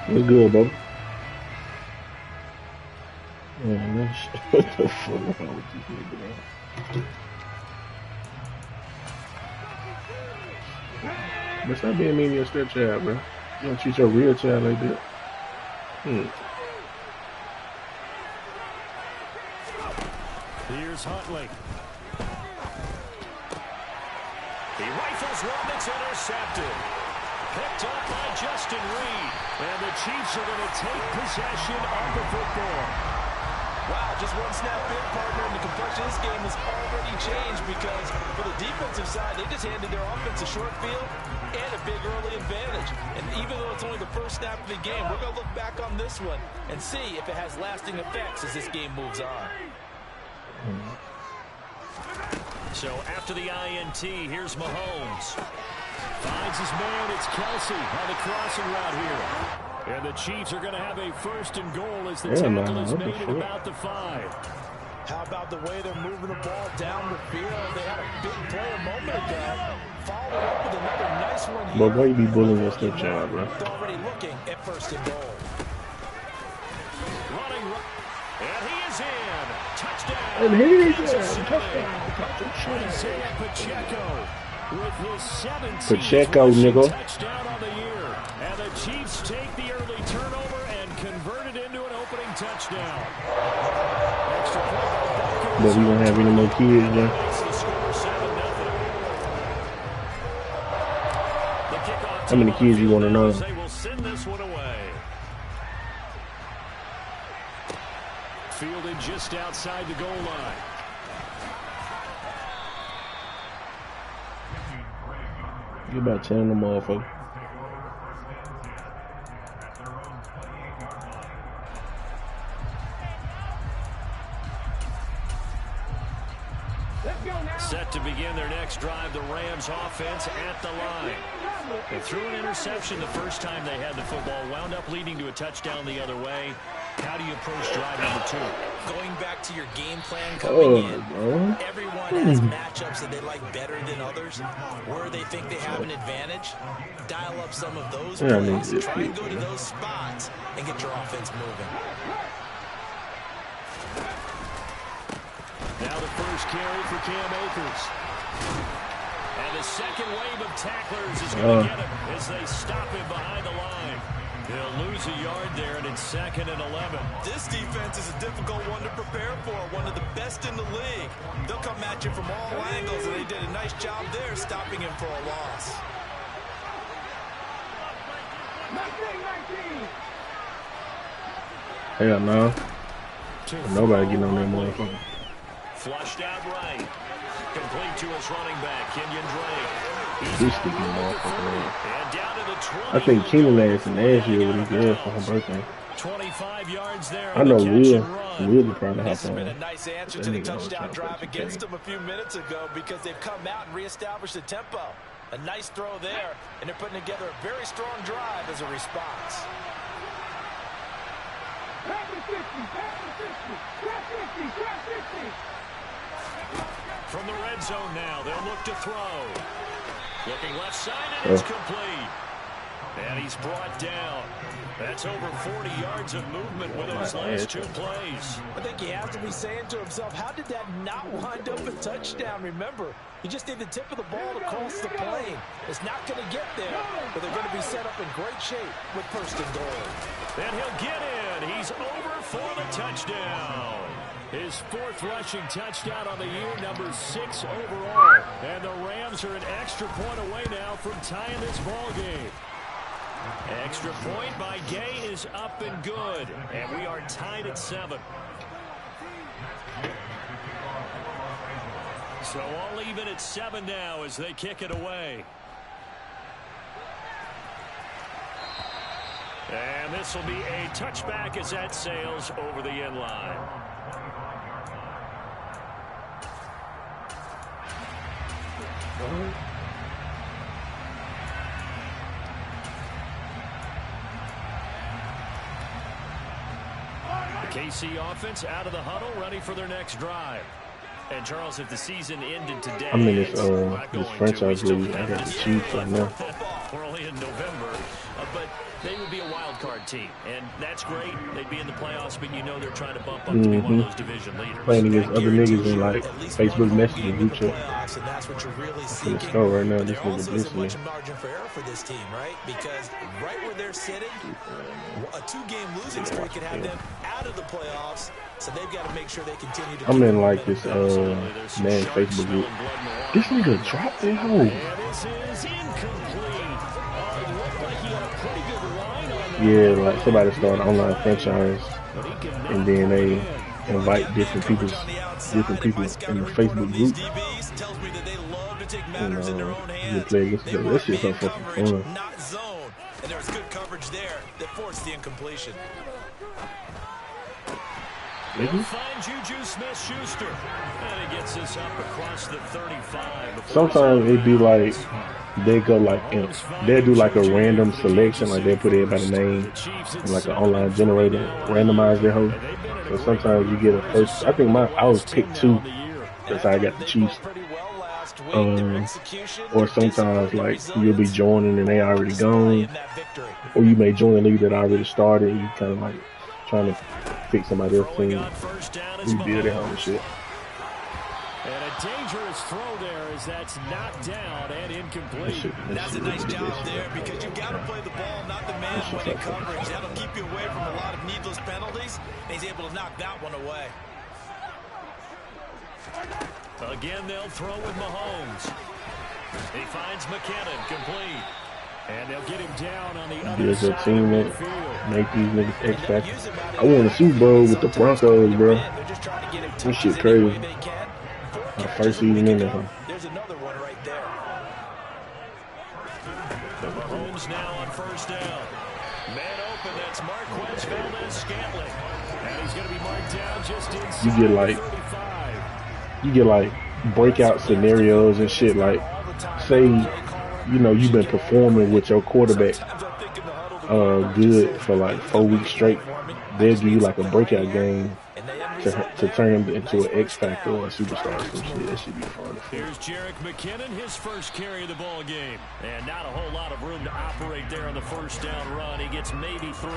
What's good, bro? Man, what the fuck wrong with this nigga, man? But stop being mean to your stepchild, bro. You don't treat your real child like that. Here's Huntley. He rifles one that's intercepted. Picked up by Justin Reed. And the Chiefs are going to take possession of the football. Wow, just one snap in, partner, and the complexion of this game has already changed because for the defensive side, they just handed their offense a short field and a big early advantage. And even though it's only the first snap of the game, we're going to look back on this one and see if it has lasting effects as this game moves on. So after the INT, here's Mahomes. Finds his man, it's Kelsey on the crossing route here. And the Chiefs are going to have a first and goal as the tackle is made at about the 5. How about the way they're moving the ball down the field? They had a big play a moment ago. Followed up with another nice one here. But why you be bullying your stepchild, bro? They're already looking at first and goal. Running, and he is in. Touchdown. And he is in. Touchdown. Isaiah Pacheco with his 17th Pacheco, nigga. touchdown on the year. And the Chiefs take the early turnover and convert it into an opening touchdown. Extra point. But we don't have any more kids, man. How many kids you want to know? They will send this one away. Fielded just outside the goal line. You about 10 of them motherfuckers. Set to begin their next drive, the Rams offense at the line. They threw an interception the first time they had the football, wound up leading to a touchdown the other way. How do you approach drive number 2? Going back to your game plan coming in, everyone has matchups that they like better than others. Where they think they have an advantage, dial up some of those plays, try and go to those spots and get your offense moving. Now the first carry for Cam Akers. And the second wave of tacklers is going to get him as they stop him behind the line. They'll lose a yard there, and it's 2nd and 11. This defense is a difficult one to prepare for, one of the best in the league. They'll come at you from all angles, and they did a nice job there stopping him for a loss. Hell no. Nobody getting on that motherfucker. Flushed out right. Complete to his running back, Kenyon Drake. This sticky motherfucker. And down to the 20. I think Keenan asked last year what he did for her birthday. 25 yards there. I know Will probably have This has been a nice answer to the touchdown drive against them a few minutes ago because they've come out and reestablished the tempo. A nice throw there, and they're putting together a very strong drive as a response. From the red zone now, they'll look to throw. Looking left side, and it's complete. And he's brought down. That's over 40 yards of movement with those last 2 plays. I think he has to be saying to himself, how did that not wind up a touchdown? Remember, you just need the tip of the ball to cross the plane. It's not going to get there, but they're going to be set up in great shape with first and goal. And he'll get in. He's over for the touchdown. His 4th rushing touchdown on the year, number 6 overall. And the Rams are an extra point away now from tying this ball game. Extra point by Gay is up and good. And we are tied at 7. So all even at 7 now as they kick it away. And this will be a touchback as that sails over the end line. The KC offense out of the huddle, ready for their next drive. And Charles, if the season ended today, I mean, this franchise league, I got the Chiefs right now. We're only in November, but they would be a wild card team. team. And that's great. They'd be in the playoffs, but you know they're trying to bump up to be one of those division leaders. Playing against other niggas in like Facebook messaging group chat. And that's what you're really seeking. Let's go right now. This There nigga also isn't listening. much margin for error for this team, right? Because right where they're sitting, a 2-game losing streak could have them out of the playoffs. So they've got to make sure they continue to. I'm in like this man Facebook group. This nigga dropped that hole. And this is incomplete. It looked like he had a pretty good line on that. Yeah, like somebody started an online franchise, But he can knock and then it they in. invite different people in the Facebook group. Tells me that they love to take And matters in their own you hands. play against each other. That shit's so fucking Coverage, fun. not zone. And there was good coverage there that forced the incompletion. He'll find Juju Smith-Schuster. And he gets this up across the 35. Sometimes it be like they go like they do like a random selection, like they put everybody's name in like an online generator, randomize their whole. So sometimes you get a first. I think I was picked 2. That's how I got the Chiefs. Or sometimes like you'll be joining and they already gone, or you may join a league that already started. And you kind of like trying to fix somebody else's team, rebuild their own shit. And a dangerous throw there as that's knocked down and incomplete. That's a nice job there because you've got to play the ball, not the man when in coverage. That'll keep you away from a lot of needless penalties. And he's able to knock that one away. Again, they'll throw with Mahomes. He finds McKinnon complete. And they'll get him down on the other There's a side team of the that field. make these niggas X Factor. I won a Super Bowl with the Broncos, bro. This shit crazy. My first season in there. There's another one right there. Mahomes now on first down. Man open, that's Marquez Valdez-Scantling. And he's going to be marked down just inside You get like 35. breakout scenarios and shit. Like, say, you know, you've been performing with your quarterback good for like 4 weeks straight. They'll give you like a breakout game to turn him into an X Factor or a superstar or some shit. That should be fun. Here's Jerick McKinnon, his first carry of the ball game. And not a whole lot of room to operate there on the first down run. He gets maybe 3.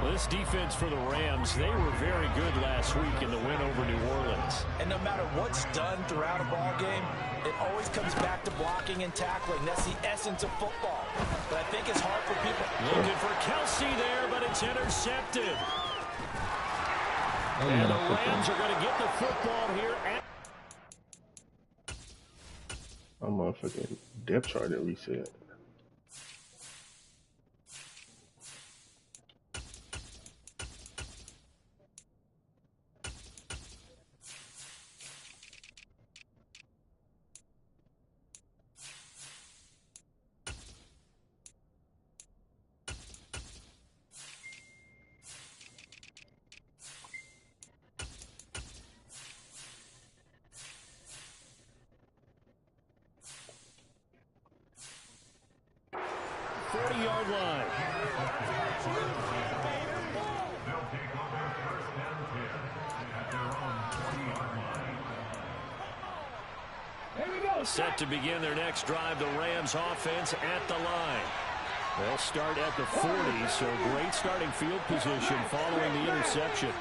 Well, this defense for the Rams, they were very good last week in the win over New Orleans. And no matter what's done throughout a ball game, it always comes back to blocking and tackling. That's the essence of football. But I think it's hard for people. Looking for Kelsey there, but it's intercepted. And the Rams are going to get the football here. My motherfucking depth chart didn't reset. Line. Set to begin their next drive, the Rams offense at the line. They'll start at the 40, so great starting field position following the interception.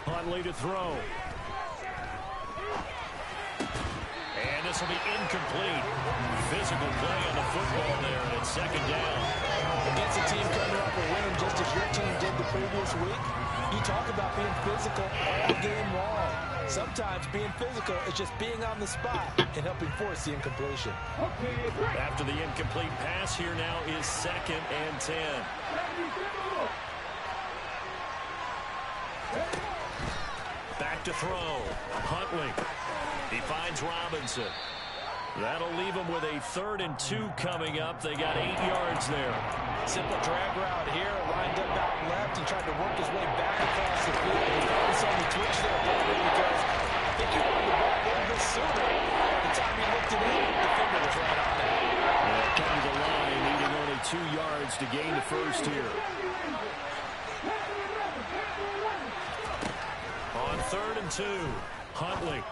Huntley to throw. And this will be incomplete. Physical play on the football there, and it's second down. Against a team coming off a win just as your team did the previous week, you talk about being physical all game long. Sometimes being physical is just being on the spot and helping force the incompletion. After the incomplete pass, here now is 2nd and 10. Back to throw. Huntley. He finds Robinson. That'll leave him with a 3rd and 2 coming up. They got 8 yards there. Simple drag route here, lined up out left and tried to work his way back across the field. He probably saw me twitch there, probably, because I think he wanted the ball a little bit sooner. By the time he looked it in, the finger was right on it. And come to the line, needing only 2 yards to gain the first here. 3rd and 2. Huntley.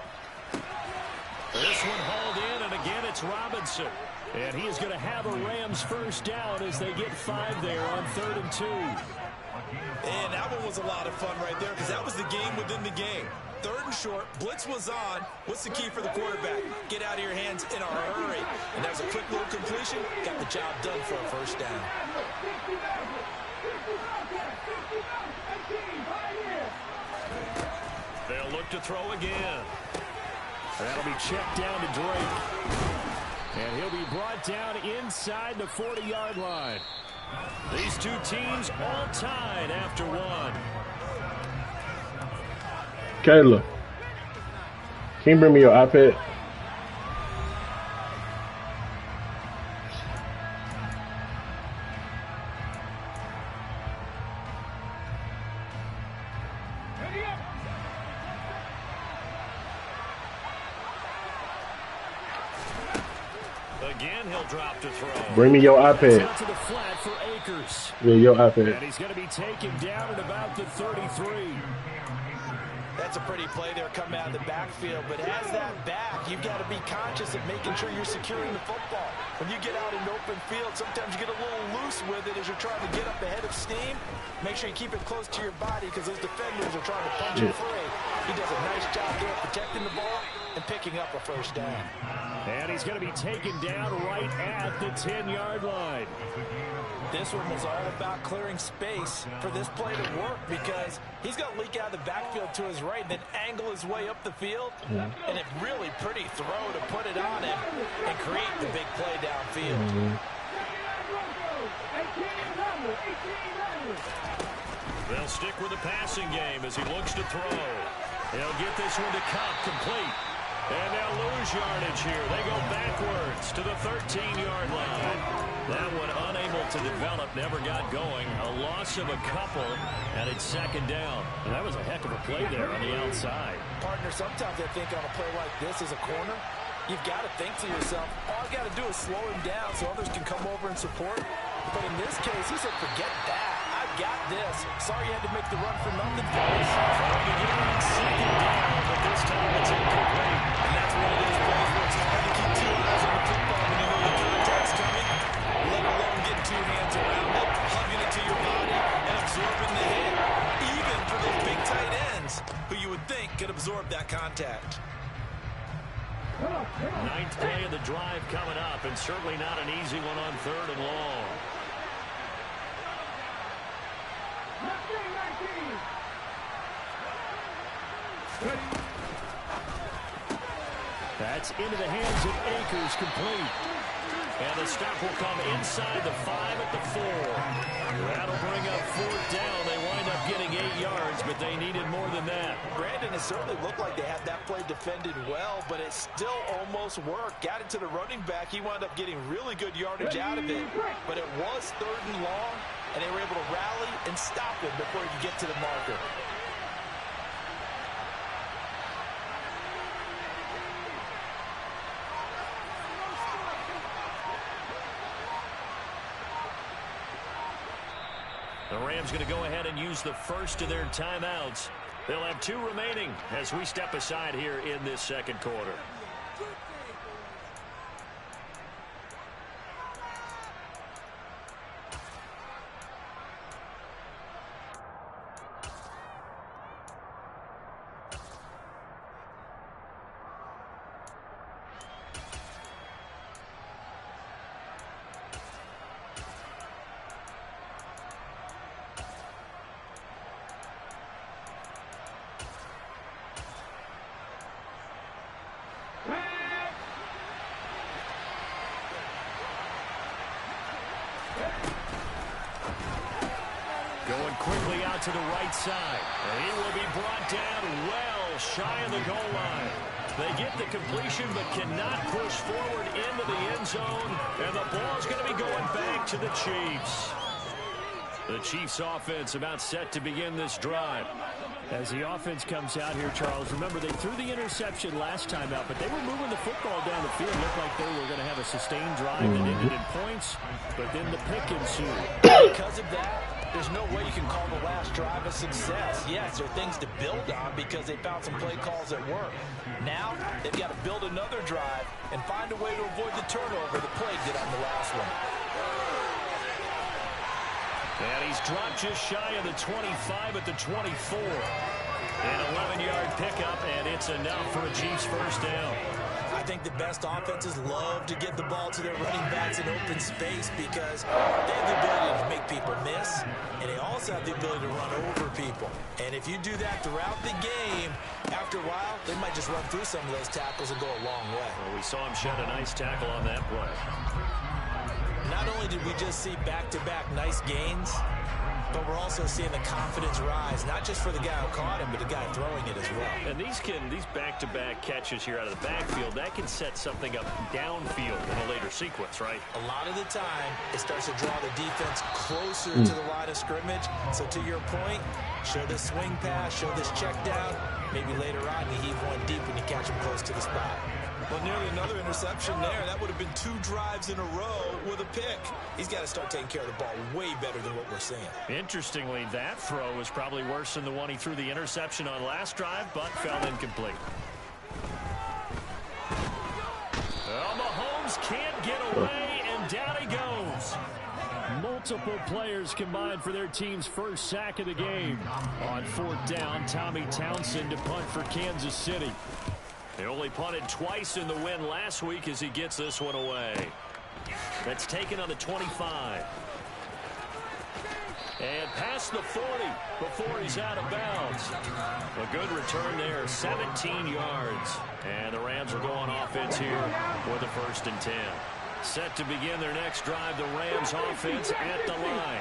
This one hauled in, and again it's Robinson. And he is going to have a Rams first down as they get 5 there on 3rd and 2. And that one was a lot of fun right there because that was the game within the game. 3rd and short, blitz was on. What's the key for the quarterback? Get out of your hands in a hurry. And that was a quick little completion. Got the job done for a first down. They'll look to throw again. That'll be checked down to Drake. And he'll be brought down inside the 40-yard line. These two teams all tied after one. Kayla, can you bring me your iPad? Again, he'll drop to throw. Bring me your iPad. To the flat for Akers. Yeah, your iPad. And he's going to be taken down at about the 33. That's a pretty play there coming out of the backfield, but as that back, you've got to be conscious of making sure you're securing the football. When you get out in open field, sometimes you get a little loose with it as you're trying to get up ahead of steam. Make sure you keep it close to your body because those defenders are trying to punch it free. He does a nice job there protecting the ball and picking up a first down. And he's going to be taken down right at the 10-yard line. This one was all about clearing space for this play to work because he's going to leak out of the backfield to his right and then angle his way up the field. And a really pretty throw to put it on him and create the big play downfield. They'll stick with the passing game as he looks to throw. He'll get this one to Kupp, complete. And they'll lose yardage here. They go backwards to the 13-yard line. That one unable to develop, never got going. A loss of a couple, and it's second down. And that was a heck of a play there on the outside. Partner, sometimes I think on a play like this as a corner, you've got to think to yourself, all I've got to do is slow him down so others can come over and support. But in this case, he said, forget that. I've got this. Sorry you had to make the run for nothing, fellas. Trying to get him on second down, but this time it's incomplete. And that's one of those plays where it's hard to keep 2 eyes on the football when you know the contact's coming, let alone getting 2 hands around it, hugging it to your body, and absorbing the hit, even for those big tight ends who you would think could absorb that contact. 9th play of the drive coming up, and certainly not an easy one on 3rd and long. That's into the hands of Akers, complete. And the stop will come inside the 5 at the 4. That'll bring up 4th down. They wind up getting 8 yards, but they needed more than that. Brandon, it certainly looked like they had that play defended well, but it still almost worked. Got it to the running back. He wound up getting really good yardage out of it, but it was 3rd and long, and they were able to rally and stop him before he could get to the marker. The Rams going to go ahead and use the first of their timeouts. They'll have 2 remaining as we step aside here in this second quarter. Going quickly out to the right side. And he will be brought down well shy of the goal line. They get the completion but cannot push forward into the end zone. And the ball's going to be going back to the Chiefs. The Chiefs offense about set to begin this drive. As the offense comes out here, Charles, remember they threw the interception last time out, but they were moving the football down the field. Looked like they were going to have a sustained drive that ended in points, but then the pick ensued. Because of that, there's no way you can call the last drive a success. Yes, there are things to build on because they found some play calls that work. Now, they've got to build another drive and find a way to avoid the turnover that plagued it on the last one. And he's dropped just shy of the 25 at the 24. An 11-yard pickup, and it's enough for a Chiefs first down. I think the best offenses love to get the ball to their running backs in open space because they have the ability to make people miss, and they also have the ability to run over people. And if you do that throughout the game, after a while, they might just run through some of those tackles and go a long way. Well, we saw him shed a nice tackle on that play. Not only did we just see back-to-back nice gains, but we're also seeing the confidence rise, not just for the guy who caught him, but the guy throwing it as well. And these back-to-back catches here out of the backfield, that can set something up downfield in a later sequence, right? A lot of the time, it starts to draw the defense closer to the line of scrimmage. So to your point, show this swing pass, show this check down. Maybe later on, you heave one deep when you catch him close to the spot. Well, nearly another interception there. That would have been 2 drives in a row with a pick. He's got to start taking care of the ball way better than what we're seeing. Interestingly, that throw was probably worse than the one he threw the interception on last drive, but fell incomplete. Well, Mahomes can't get away, and down he goes. Multiple players combined for their team's first sack of the game. On 4th down, Tommy Townsend to punt for Kansas City. They only punted twice in the win last week as he gets this one away. That's taken on the 25. And past the 40 before he's out of bounds. A good return there, 17 yards. And the Rams are going offense here with a 1st and 10. Set to begin their next drive, the Rams offense at the line.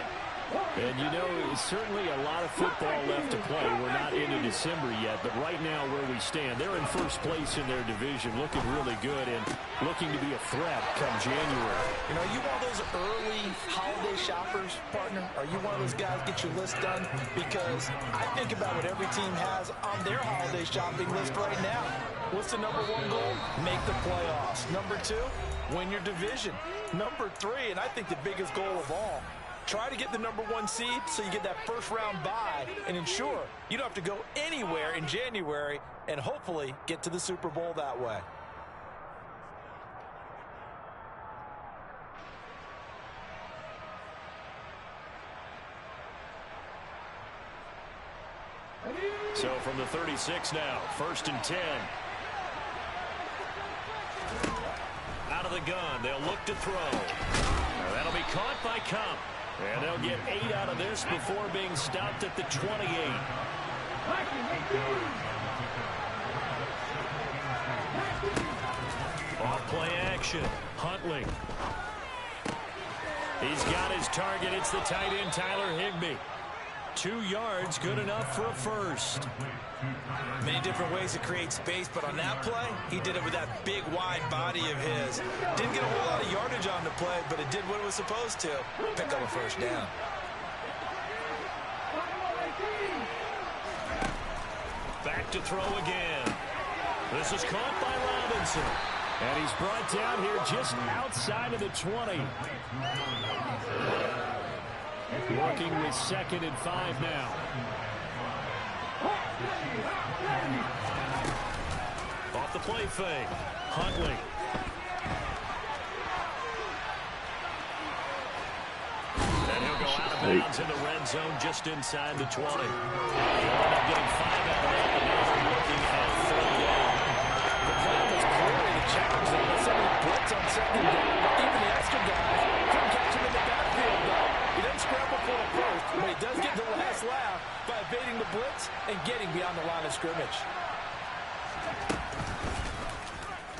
And, you know, certainly a lot of football left to play. We're not into December yet, but right now where we stand, they're in first place in their division, looking really good and looking to be a threat come January. You know, are you one of those early holiday shoppers, partner? Are you one of those guys get your list done? Because I think about what every team has on their holiday shopping list right now. What's the number 1 goal? Make the playoffs. Number 2, win your division. Number 3, and I think the biggest goal of all, try to get the number 1 seed so you get that first-round bye and ensure you don't have to go anywhere in January and hopefully get to the Super Bowl that way. So from the 36 now, 1st and 10. Out of the gun, they'll look to throw. Now that'll be caught by Kupp. And they'll get 8 out of this before being stopped at the 28. Off play action. Huntley. He's got his target. It's the tight end, Tyler Higbee. 2 yards, good enough for a first. Many different ways to create space, but on that play, he did it with that big, wide body of his. Didn't get a whole lot of yardage on the play, but it did what it was supposed to. Pick up a first down. Back to throw again. This is caught by Robinson. And he's brought down here just outside of the 20. Working with 2nd and 5 now. Off the play fake. Huntley. And he'll go out of bounds in the red zone just inside the 20. He'll end up getting 5 out of that, and now they're looking at 3rd down. The plan was clearly to challenge them with somebody blitz on 2nd down. Even the extra guys couldn't catch him in the backfield, though. He doesn't scramble for a first, but he does get the last laugh by evading the blitz and getting beyond the line of scrimmage.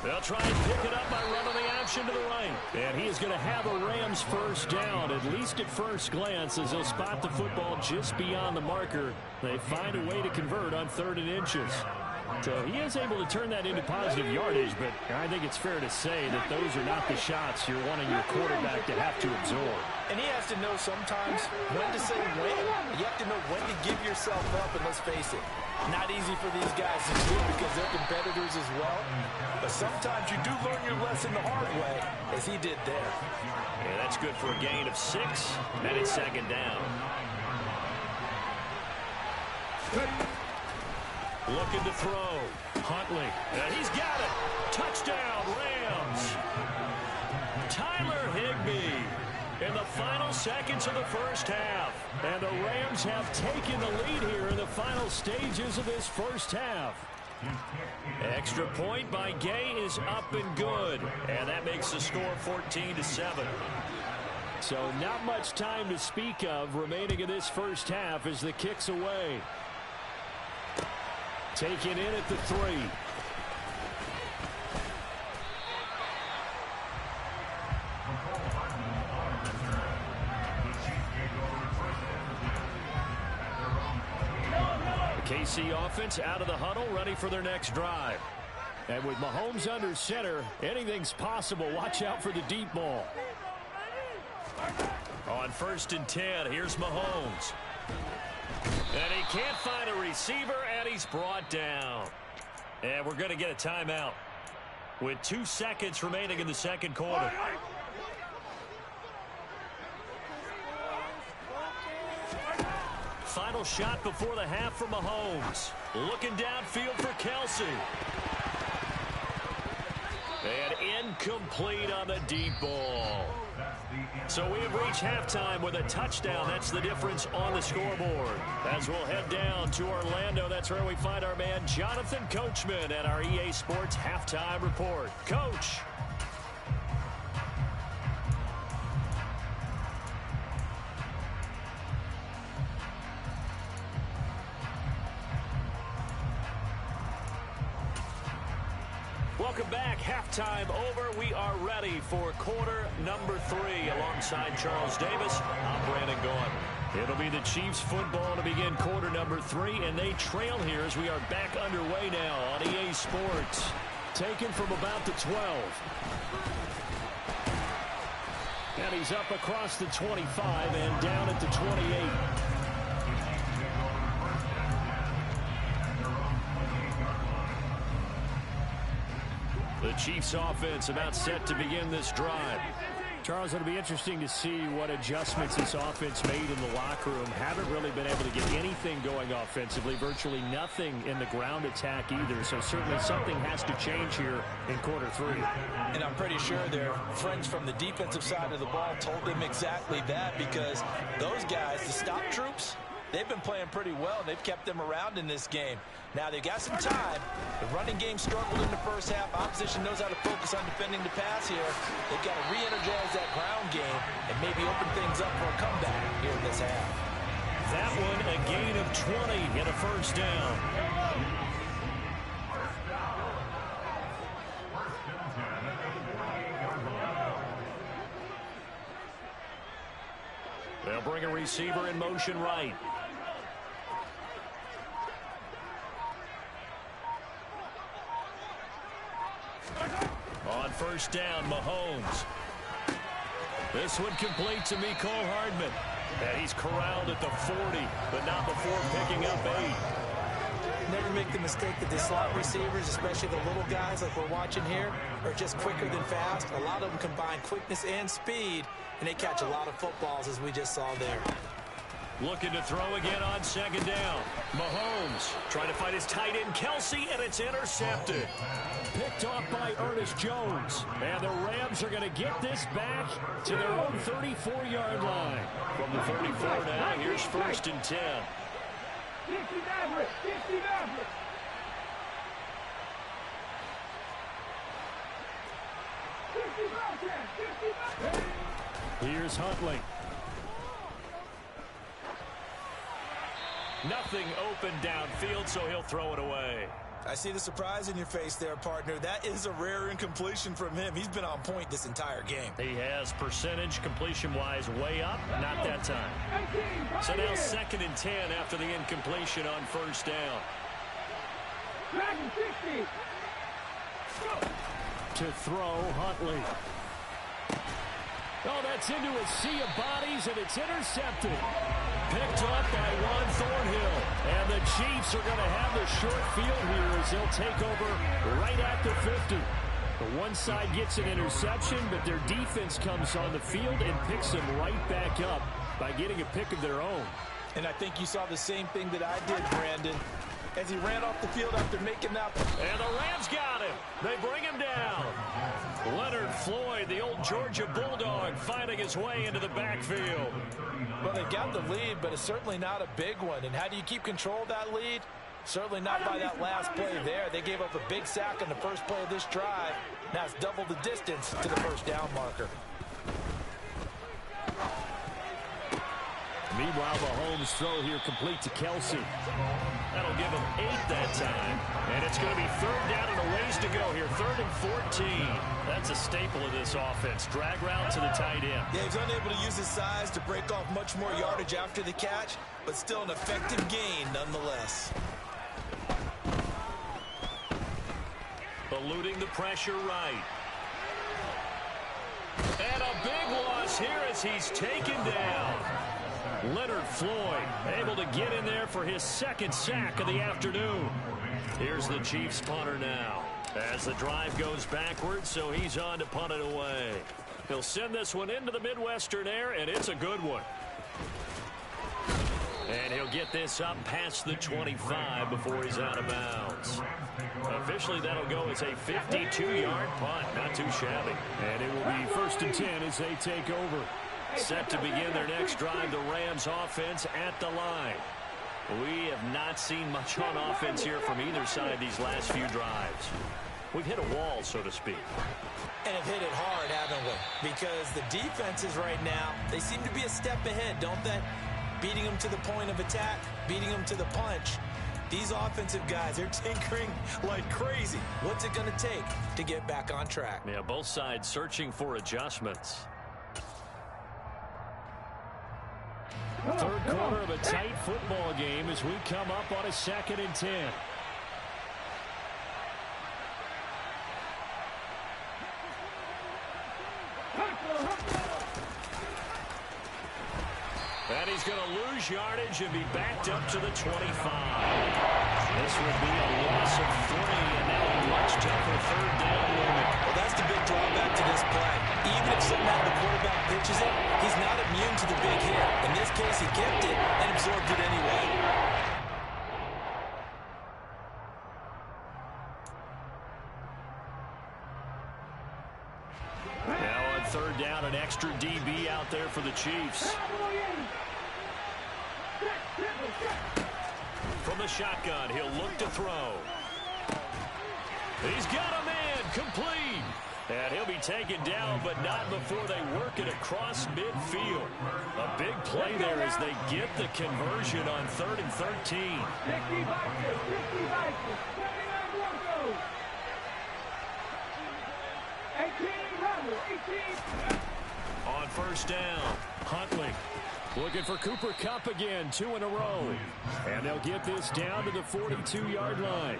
They'll try and pick it up by running the option to the right. And he is going to have a Rams first down, at least at first glance, as they'll spot the football just beyond the marker. They find a way to convert on 3rd and inches. So he is able to turn that into positive yardage, but I think it's fair to say that those are not the shots you're wanting your quarterback to have to absorb. And he has to know sometimes when to say when. You have to know when to give yourself up, and let's face it, not easy for these guys to do because they're competitors as well. But sometimes you do learn your lesson the hard way, as he did there. Yeah, that's good for a gain of 6, and it's 2nd down. Looking to throw. Huntley. And he's got it. Touchdown, Rams. Tyler Higbee in the final seconds of the first half. And the Rams have taken the lead here in the final stages of this first half. Extra point by Gay is up and good. And that makes the score 14-7. So not much time to speak of remaining in this first half as the kick's away. Taken in at the 3. The KC offense out of the huddle, ready for their next drive. And with Mahomes under center, anything's possible. Watch out for the deep ball. On 1st and 10, here's Mahomes. And he can't find a receiver, and he's brought down. And we're going to get a timeout with 2 seconds remaining in the second quarter. Final shot before the half from Mahomes. Looking downfield for Kelsey. And incomplete on the deep ball. So we have reached halftime with a touchdown. That's the difference on the scoreboard. As we'll head down to Orlando, that's where we find our man Jonathan Coachman at our EA Sports Halftime Report. Coach. Welcome back. Halftime over. We are ready for quarter number 3 alongside Charles Davis. I'm Brandon Gaudin. It'll be the Chiefs football to begin quarter number 3, and they trail here as we are back underway now on EA Sports. Taken from about the 12. And he's up across the 25 and down at the 28. The Chiefs offense about set to begin this drive. Charles, it'll be interesting to see what adjustments this offense made in the locker room. Haven't really been able to get anything going offensively. Virtually nothing in the ground attack either. So certainly something has to change here in quarter 3. And I'm pretty sure their friends from the defensive side of the ball told them exactly that, because those guys, the stop troops, they've been playing pretty well. They've kept them around in this game. Now, they've got some time. The running game struggled in the first half. Opposition knows how to focus on defending the pass here. They've got to re-energize that ground game and maybe open things up for a comeback here in this half. That one, a gain of 20 and a first down. They'll bring a receiver in motion right. On first down, Mahomes. This one complete to Mecole Hardman. And he's corralled at the 40, but not before picking up 8. Never make the mistake that the slot receivers, especially the little guys like we're watching here, are just quicker than fast. A lot of them combine quickness and speed, and they catch a lot of footballs, as we just saw there. Looking to throw again on second down. Mahomes trying to find his tight end, Kelsey, and it's intercepted. Picked off by Ernest Jones. And the Rams are going to get this back to their own 34-yard line. From the 34 now, here's 1st and 10. Here's Huntley. Nothing open downfield, so he'll throw it away. I see the surprise in your face there, partner. That is a rare incompletion from him. He's been on point this entire game. He has percentage completion-wise way up, not that time. So now 2nd and 10 after the incompletion on first down. To throw, Huntley. Oh, that's into a sea of bodies, and it's intercepted. Picked up by Juan Thornhill. And the Chiefs are going to have the short field here as they'll take over right at the 50. The one side gets an interception, but their defense comes on the field and picks them right back up by getting a pick of their own. And I think you saw the same thing that I did, Brandon, as he ran off the field after making that. And the Rams got him. They bring him down. Leonard Floyd, the old Georgia Bulldog, finding his way into the backfield. Well, they got the lead, but it's certainly not a big one. And how do you keep control of that lead? Certainly not by that last play there. They gave up a big sack on the first play of this drive. Now it's double the distance to the first down marker. Meanwhile, Mahomes' throw here complete to Kelsey. That'll give him 8 that time. And it's going to be 3rd down and a ways to go here. 3rd and 14. That's a staple of this offense. Drag route to the tight end. Yeah, he's unable to use his size to break off much more yardage after the catch, but still an effective gain nonetheless. Eluding the pressure right. And a big loss here as he's taken down. Leonard Floyd able to get in there for his 2nd sack of the afternoon. Here's the Chiefs punter now as the drive goes backwards, so he's on to punt it away. He'll send this one into the Midwestern air, and it's a good one. And he'll get this up past the 25 before he's out of bounds. Officially, that'll go as a 52-yard punt. Not too shabby. And it will be 1st and 10 as they take over. Set to begin their next drive, the Rams offense at the line. We have not seen much on offense here from either side these last few drives. We've hit a wall, so to speak. And have hit it hard, haven't we? Because the defenses right now, they seem to be a step ahead, don't they? Beating them to the point of attack, beating them to the punch. These offensive guys, they're tinkering like crazy. What's it going to take to get back on track? Yeah, both sides searching for adjustments. 3rd quarter of a tight football game as we come up on a 2nd and 10. And he's going to lose yardage and be backed up to the 25. This would be a loss of 3, and now a much tougher 3rd down moment. Well, that's the big drawback to this play. Even if somehow the quarterback pitches it, he's not immune to the big hit. In this case, he kept it and absorbed it anyway. Now on 3rd down, an extra DB out there for the Chiefs. From the shotgun, he'll look to throw. He's got a man, complete. And he'll be taken down, but not before they work it across midfield. A big play there as they get the conversion on 3rd and 13. On 1st down, Huntley looking for Cooper Kupp again, 2 in a row. And they'll get this down to the 42-yard line.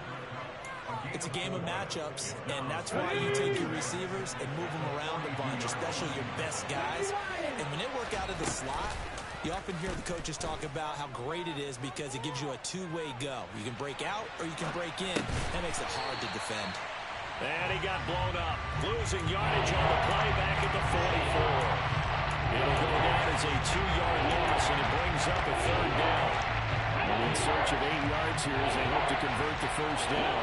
It's a game of matchups, and that's why you take your receivers and move them around a bunch, especially your best guys. And when they work out of the slot, you often hear the coaches talk about how great it is because it gives you a two-way go. You can break out or you can break in. That makes it hard to defend. And he got blown up, losing yardage on the play back at the 44. It'll go down as a 2-yard loss, and it brings up a 3rd down. And in search of 8 yards here as they hope to convert the 1st down.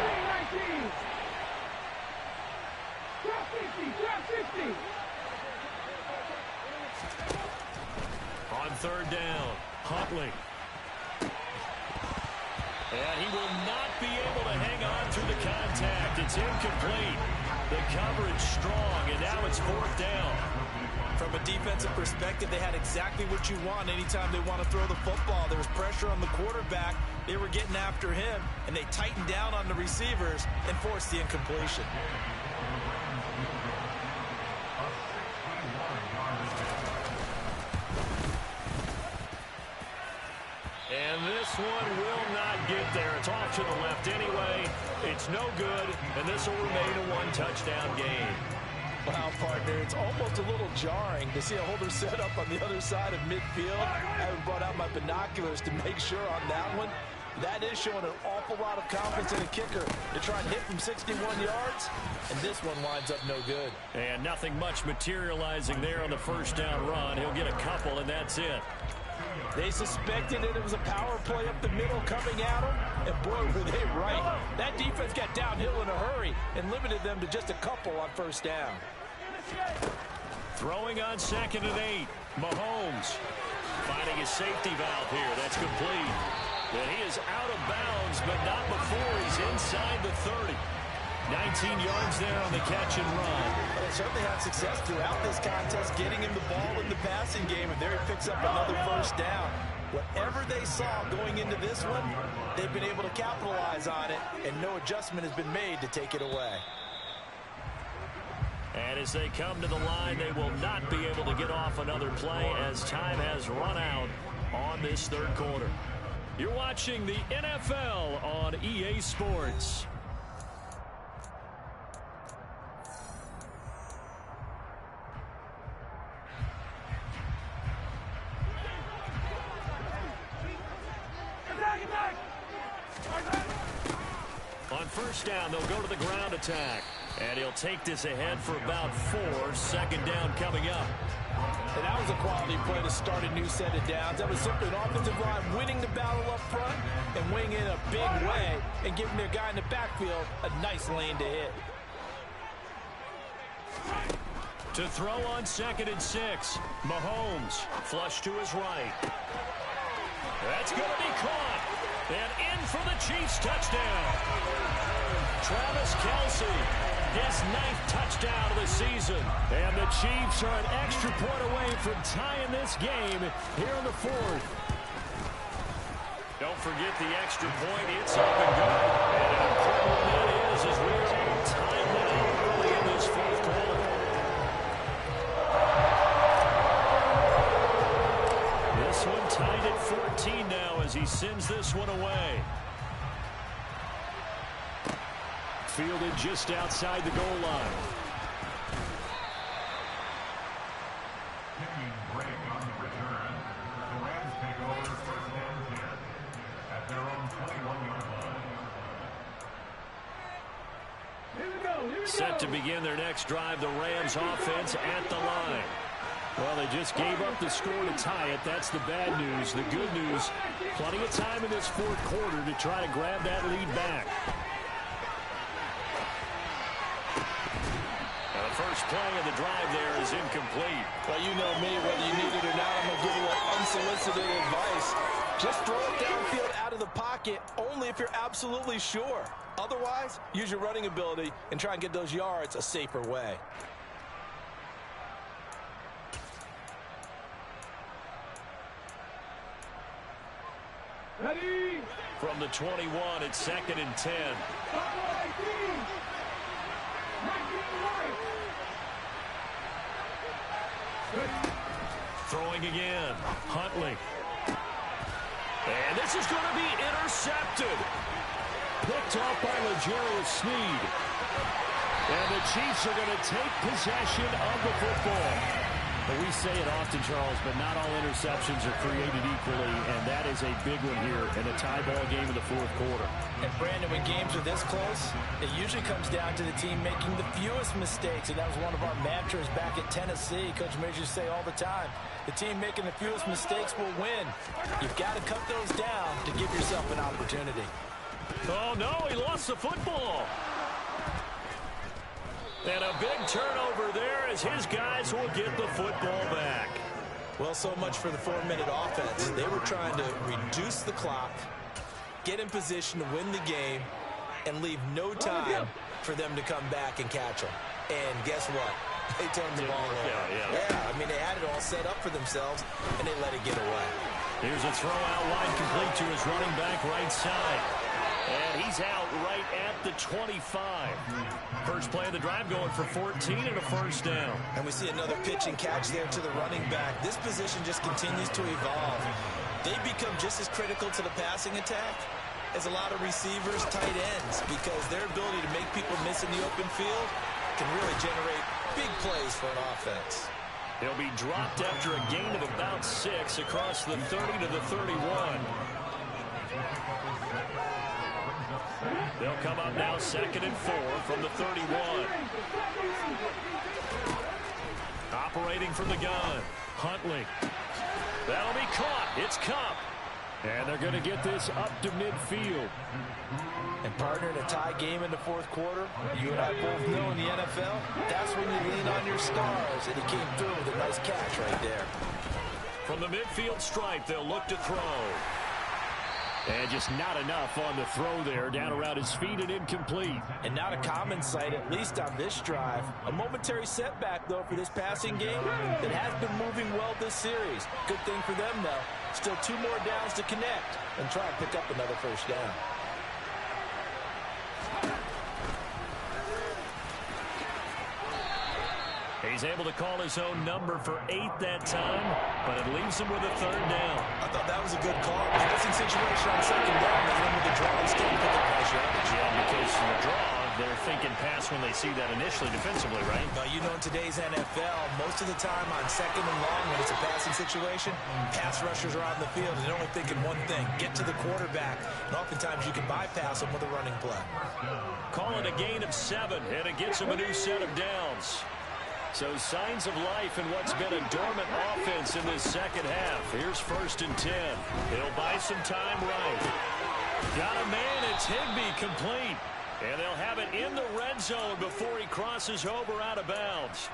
On 3rd down, Huntley. And he will not be able to hang on through the contact. It's incomplete. The coverage strong, and now it's 4th down. From a defensive perspective, they had exactly what you want anytime they want to throw the football. There was pressure on the quarterback. They were getting after him, and they tightened down on the receivers and forced the incompletion. And this one will not get there. It's off to the left anyway. It's no good, and this will remain a 1-touchdown game. Wow, partner, it's almost a little jarring to see a holder set up on the other side of midfield. I haven't brought out my binoculars to make sure on that one. That is showing an awful lot of confidence in a kicker to try and hit from 61 yards, and this one winds up no good. And nothing much materializing there on the 1st down run. He'll get a couple, and that's it. They suspected that it was a power play up the middle coming at them, and boy, were they right. That defense got downhill in a hurry and limited them to just a couple on first down. Throwing on 2nd and 8. Mahomes finding a safety valve here. That's complete. And he is out of bounds, but not before he's inside the 30. 19 yards there on the catch and run. Well, they certainly had success throughout this contest, getting him the ball in the passing game, and there he picks up another first down. Whatever they saw going into this one, they've been able to capitalize on it, and no adjustment has been made to take it away. And as they come to the line, they will not be able to get off another play as time has run out on this third quarter. You're watching the NFL on EA Sports. On first down, they'll go to the ground attack. And he'll take this ahead for about 4. 2nd down coming up. And that was a quality play to start a new set of downs. That was simply an offensive line winning the battle up front and winning in a big way and giving their guy in the backfield a nice lane to hit. To throw on 2nd and 6. Mahomes flush to his right. That's going to be caught. And in for the Chiefs touchdown. Travis Kelce, his 9th touchdown of the season. And the Chiefs are an extra point away from tying this game here in the 4th. Don't forget the extra point. It's up and good. And an important one that is as we are on time now early in this 4th quarter. This one tied at 14 now as he sends this one away. Fielded just outside the goal line. Taking break on the return. The Rams take over 1st and 10 at their own 21-yard line. Set to begin their next drive, the Rams offense at the line. Well, they just gave up the score to tie it. That's the bad news. The good news, plenty of time in this 4th quarter to try to grab that lead back. And the first play of the drive there is incomplete. Well, you know me, whether you need it or not, I'm going to give you unsolicited advice. Just throw it downfield out of the pocket only if you're absolutely sure. Otherwise, use your running ability and try and get those yards a safer way. Ready? From the 21, it's 2nd and 10. Throwing again. Huntley. And this is going to be intercepted. Picked off by L'Jarius Sneed. And the Chiefs are going to take possession of the football. But we say it often, Charles, but not all interceptions are created equally, and that is a big one here in a tie ball game in the 4th quarter. And Brandon, when games are this close, it usually comes down to the team making the fewest mistakes, and that was one of our mantras back at Tennessee. Coach Majors used to say all the time, the team making the fewest mistakes will win. You've got to cut those down to give yourself an opportunity. Oh, no, he lost the football. And a big turnover there as his guys will get the football back. Well, so much for the 4-minute offense. They were trying to reduce the clock, get in position to win the game, and leave no time for them to come back and catch them. And guess what? They turned the ball over. Yeah, I mean, they had it all set up for themselves, and they let it get away. Here's a throw out wide complete to his running back right side. And he's out right at the 25. First play of the drive going for 14 and a first down. And we see another pitch and catch there to the running back. This position just continues to evolve. They become just as critical to the passing attack as a lot of receivers, tight ends, because their ability to make people miss in the open field can really generate big plays for an offense. He'll be dropped after a gain of about 6 across the 30 to the 31. They'll come up now 2nd and 4 from the 31. Operating from the gun, Huntley. That'll be caught. It's Kupp. And they're going to get this up to midfield. And partner, in a tie game in the fourth quarter, you and I both know in the NFL, that's when you lean on your stars. And he came through with a nice catch right there. From the midfield stripe, they'll look to throw. And just not enough on the throw there. Down around his feet and incomplete. And not a common sight, at least on this drive. A momentary setback, though, for this passing game that has been moving well this series. Good thing for them, though. Still 2 more downs to connect and try and pick up another first down. He's able to call his own number for 8 that time, but it leaves him with a 3rd down. I thought that was a good call. Passing situation on 2nd down. They went with the draw and still pick up nice yardage. Yeah, because in the draw, they're thinking pass when they see that initially defensively, right? Now, you know, in today's NFL, most of the time on 2nd and long, when it's a passing situation, pass rushers are on the field and they're only thinking one thing, get to the quarterback. And oftentimes you can bypass them with a running play. Call it a gain of 7, and it gets him a new set of downs. So signs of life in what's been a dormant offense in this second half. Here's 1st and 10. He'll buy some time right. Got a man. It's Higbee complete. And they'll have it in the red zone before he crosses over out of bounds.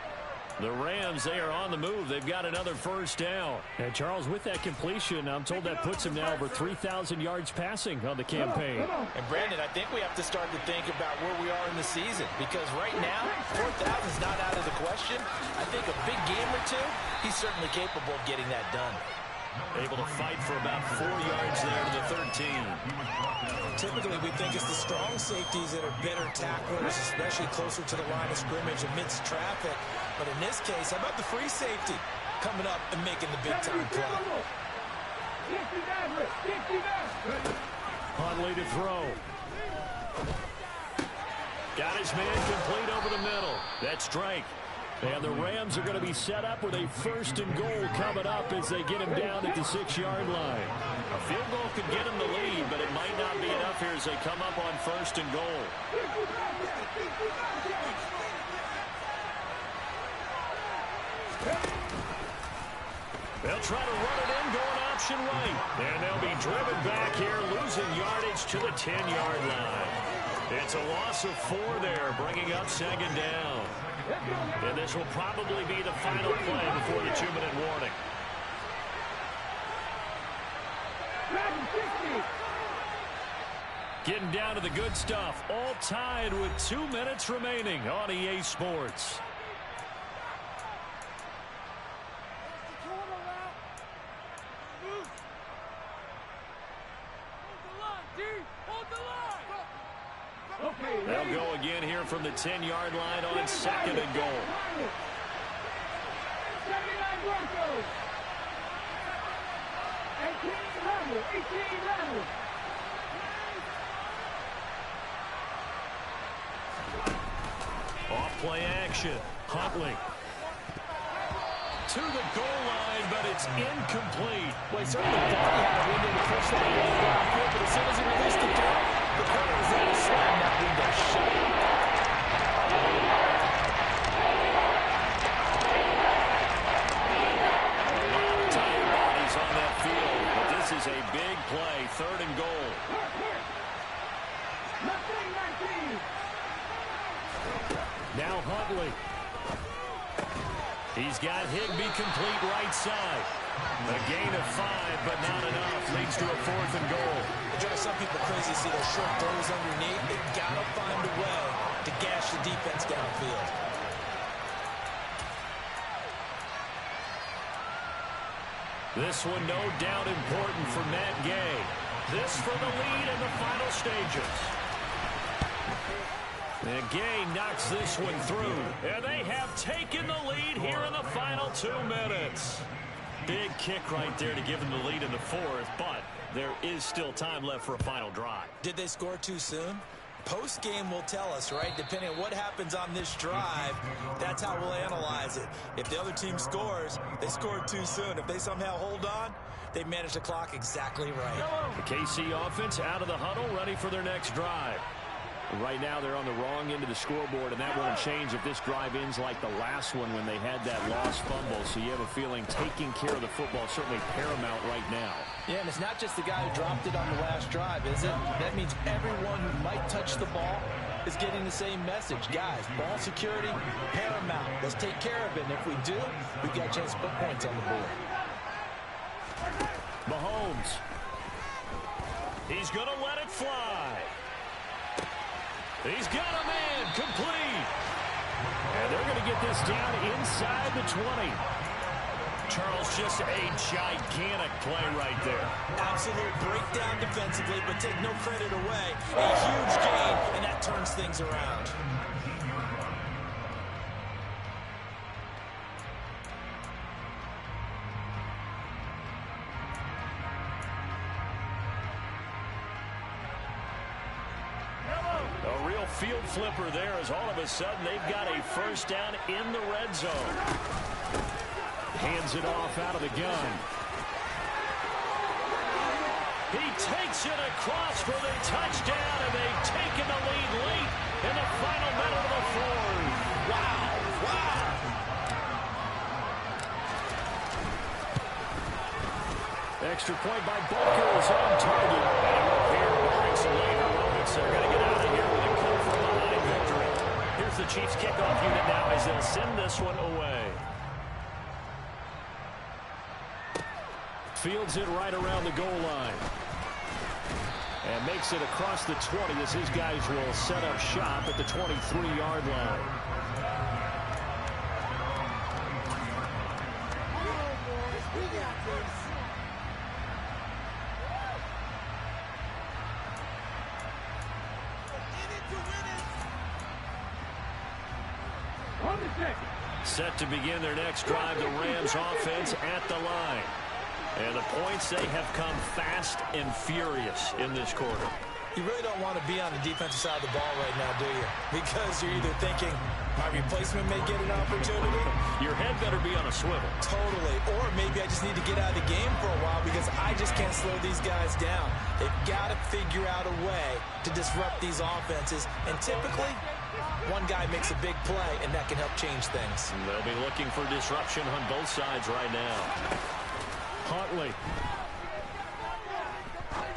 The Rams, they are on the move. They've got another 1st down. And, Charles, with that completion, I'm told that puts him now over 3,000 yards passing on the campaign. And, Brandon, I think we have to start to think about where we are in the season. Because right now, 4,000 is not out of the question. I think a big game or 2, he's certainly capable of getting that done. Able to fight for about 4 yards there to the 13. Typically, we think it's the strong safeties that are better tacklers, especially closer to the line of scrimmage amidst traffic. But in this case, how about the free safety coming up and making the big-time play? Huntley to throw. Got his man complete over the middle. That's Drake. And the Rams are going to be set up with a 1st and goal coming up as they get him down at the 6-yard line. A field goal could get him the lead, but it might not be enough here as they come up on 1st and goal. They'll try to run it in, going option right. And they'll be driven back here, losing yardage to the 10-yard line. It's a loss of 4 there, bringing up 2nd down. And this will probably be the final play before the 2-minute warning. Getting down to the good stuff. All tied with 2 minutes remaining on EA Sports. They'll go again here from the 10-yard line on 2nd and goal. Off play action. Huntley to the goal line, but it's incomplete. Well, he certainly thought he had a window to push that ball downfield, but as soon as he released the throw, the corner was able to slam that window shut. A lot of tired bodies on that field, but this is a big play, 3rd and goal. Now Huntley. He's got Higbee complete right side. A gain of 5, but not enough. Leads to a 4th and goal. It drives some people crazy to see those short throws underneath. They've got to find a way to gash the defense downfield. This one no doubt important for Matt Gay. This for the lead in the final stages. And Gay knocks this one through. And they have taken the lead here in the final 2 minutes. Big kick right there to give them the lead in the 4th, but there is still time left for a final drive. Did they score too soon? Post-game will tell us, right? Depending on what happens on this drive, that's how we'll analyze it. If the other team scores, they scored too soon. If they somehow hold on, they manage the clock exactly right. The KC offense out of the huddle, ready for their next drive. Right now they're on the wrong end of the scoreboard, and that won't change if this drive ends like the last one when they had that lost fumble. So you have a feeling taking care of the football is certainly paramount right now. Yeah, and it's not just the guy who dropped it on the last drive, is it? That means everyone who might touch the ball is getting the same message. Guys, ball security, paramount. Let's take care of it. And if we do, we've got a chance to put points on the board. Mahomes. He's going to let it fly. He's got a man complete. And they're going to get this down inside the 20. Charles, just a gigantic play right there. Absolute breakdown defensively, but take no credit away. A huge gain, and that turns things around. A real field flipper there as all of a sudden they've got a first down in the red zone. Hands it off out of the gun. He takes it across for the touchdown, and they've taken the lead late in the final minute of the fourth. Wow, wow. Extra point by Butker is on target. And here, barring some later moments, they're going to get out of here with a come from behind victory. Here's the Chiefs kickoff unit now as they'll send this one away. Fields it right around the goal line. And makes it across the 20 as his guys will set up shop at the 23-yard line. Set to begin their next drive, the Rams offense at the line. And the points, they have come fast and furious in this quarter. You really don't want to be on the defensive side of the ball right now, do you? Because you're either thinking, my replacement may get an opportunity. Your head better be on a swivel. Totally. Or maybe I just need to get out of the game for a while because I just can't slow these guys down. They've got to figure out a way to disrupt these offenses. And typically, one guy makes a big play, and that can help change things. And they'll be looking for disruption on both sides right now. Huntley.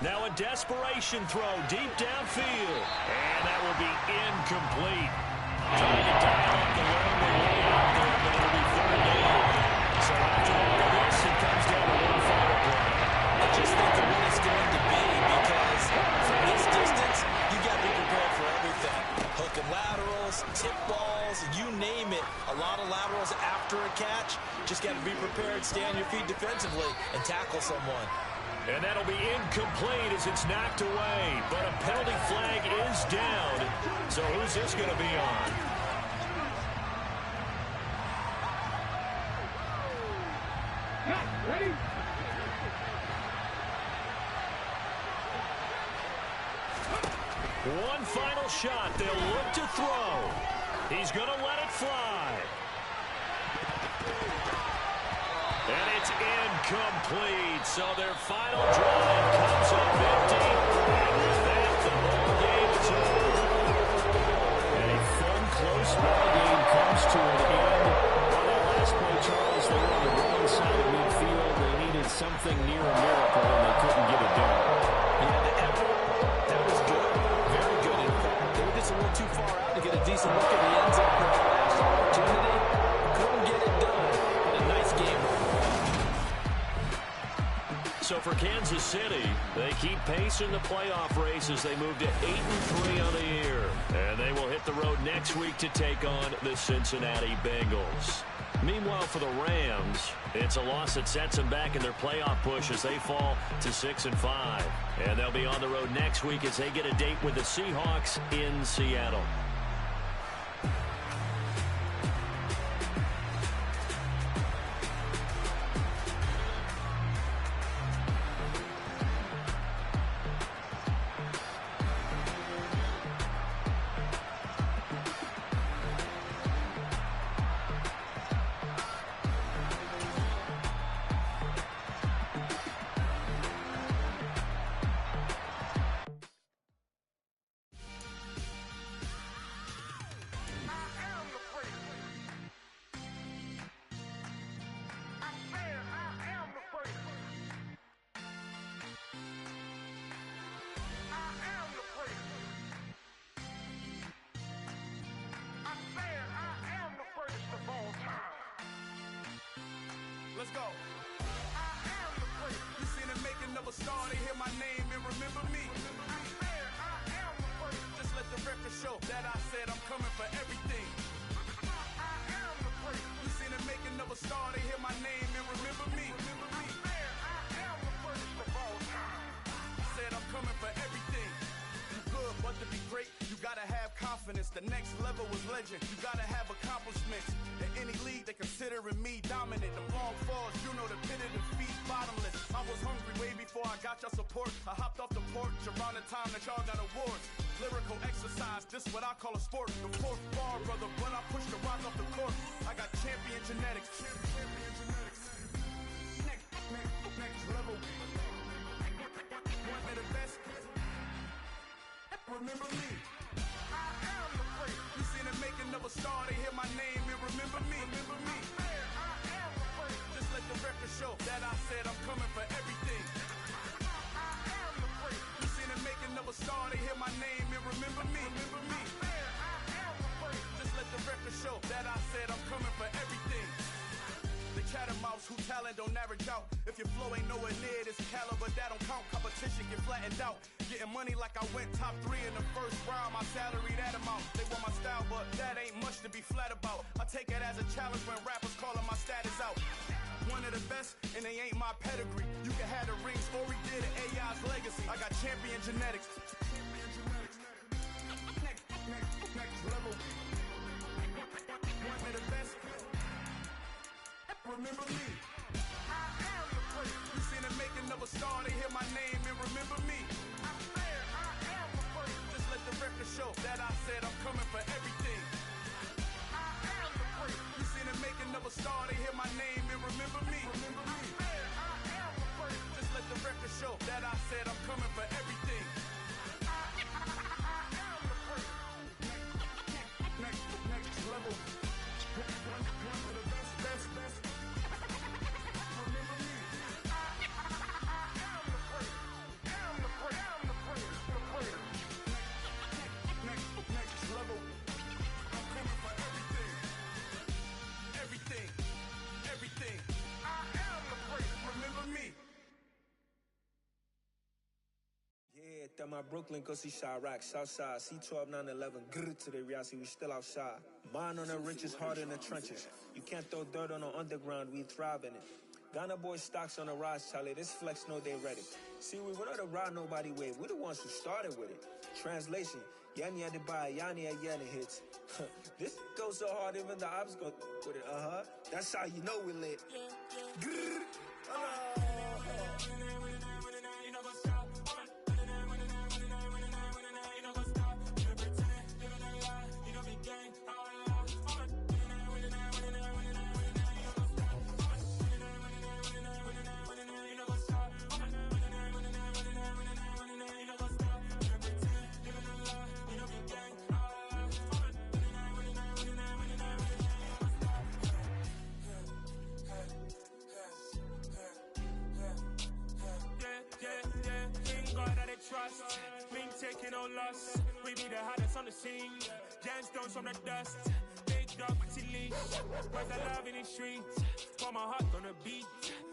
Now a desperation throw deep downfield. And that will be incomplete. Trying to dial up the lonely way out there, but it'll be third down. So after all of this, it comes down to one final play. I just think of what it's going to be because from this distance, you got to be prepared for everything. Hook and laterals, tip balls, you name it. A lot of laterals after a catch. Just got to be prepared, stay on your feet defensively, and tackle someone. And that'll be incomplete as it's knocked away. But a penalty flag is down. So who's this going to be on? Ready? One final shot. They'll look to throw. He's going to let it fly. And it's incomplete. So their final drive comes up empty. And with that, the ball game is over. And a fun, close ball game comes to an end. On that last play, Charles, they were on the wrong side of midfield. They needed something near a miracle, and they couldn't get it done. Yeah, the effort, that was good. Very good, in fact. They were just a little too far out to get a decent look at the end zone for the last opportunity. Couldn't get it done. But a nice game. So for Kansas City, they keep pace in the playoff race as they move to 8-3 on the year. And they will hit the road next week to take on the Cincinnati Bengals. Meanwhile, for the Rams, it's a loss that sets them back in their playoff push as they fall to 6-5. And they'll be on the road next week as they get a date with the Seahawks in Seattle. let's go. I am the great. You seen the making of a star, they hear my name and remember me. I swear I am the great. Just let the record show that I said I'm coming for everything. I am the great. You seen the making of a star, they hear my name and remember me. I swear I am the greatest of all time. Said I'm coming for everything. You good, but to be great, you gotta have confidence. The next level was legend. You gotta have accomplishments. In any league, they considering me dominant. The long falls, you know the pit of defeat, bottomless. I was hungry way before I got your support. I hopped off the porch around the time that y'all got awards. Lyrical exercise, this what I call a sport. The fourth bar, brother, when I push the rock off the court. I got champion genetics. Champion genetics. Next level. One of the best. Remember me. I am the great. You seen the making of a star, they hear my name and remember me. Remember me. I am the great. Just let the record show that I said I'm coming for everything. I am the great. You seen the making of a star, they hear my name and remember me. Remember me. I am the great. Just let the record show that I said I'm coming for everything. The chattermouths who talent don't average out. If your flow ain't nowhere near this caliber, that don't count. Competition get flattened out. Getting money like I went top 3 in the first round. My salary that amount. They want my style, but that ain't much to be flat about. I take it as a challenge when rappers calling my status out. One of the best, and they ain't my pedigree. You can have the rings, or we did it, AI's legacy. I got champion genetics. Next level. One of the best. Remember me. I am the great. You seen the making of a star, they hear my name and remember me. I swear I am the great. Just let the record show that I said I'm coming for everything. I am the great. You seen the making of a star, they hear my name and remember me. Remember me. I swear I am the great. Just let the record show that I said I'm coming for everything. I am the great. Next level. One of the best. Remember me. I am the great. I'm the great. Next level. I'm coming for everything. I am the great. Remember me. Yeah, that my Brooklyn, go see Chirac, Southside, C12, 911, grrr to the reality, we still outside. Mine on the riches, hard in the trenches. You can't throw dirt on the underground, we thrive in it. Ghana boys stocks on the rise, Charlie, this flex know they ready. See, we went on the ride nobody wave, we the ones who started with it. Translation, Yani had to buy, Yani had Yanni hits. This goes so hard, even the ops go with it, That's how you know we lit. Grrr, trust, we ain't taking no loss. We be the hottest on the scene. Gemstones from the dust. Big dog, pretty leash. Where's the love in the streets? Pour my heart on the beat.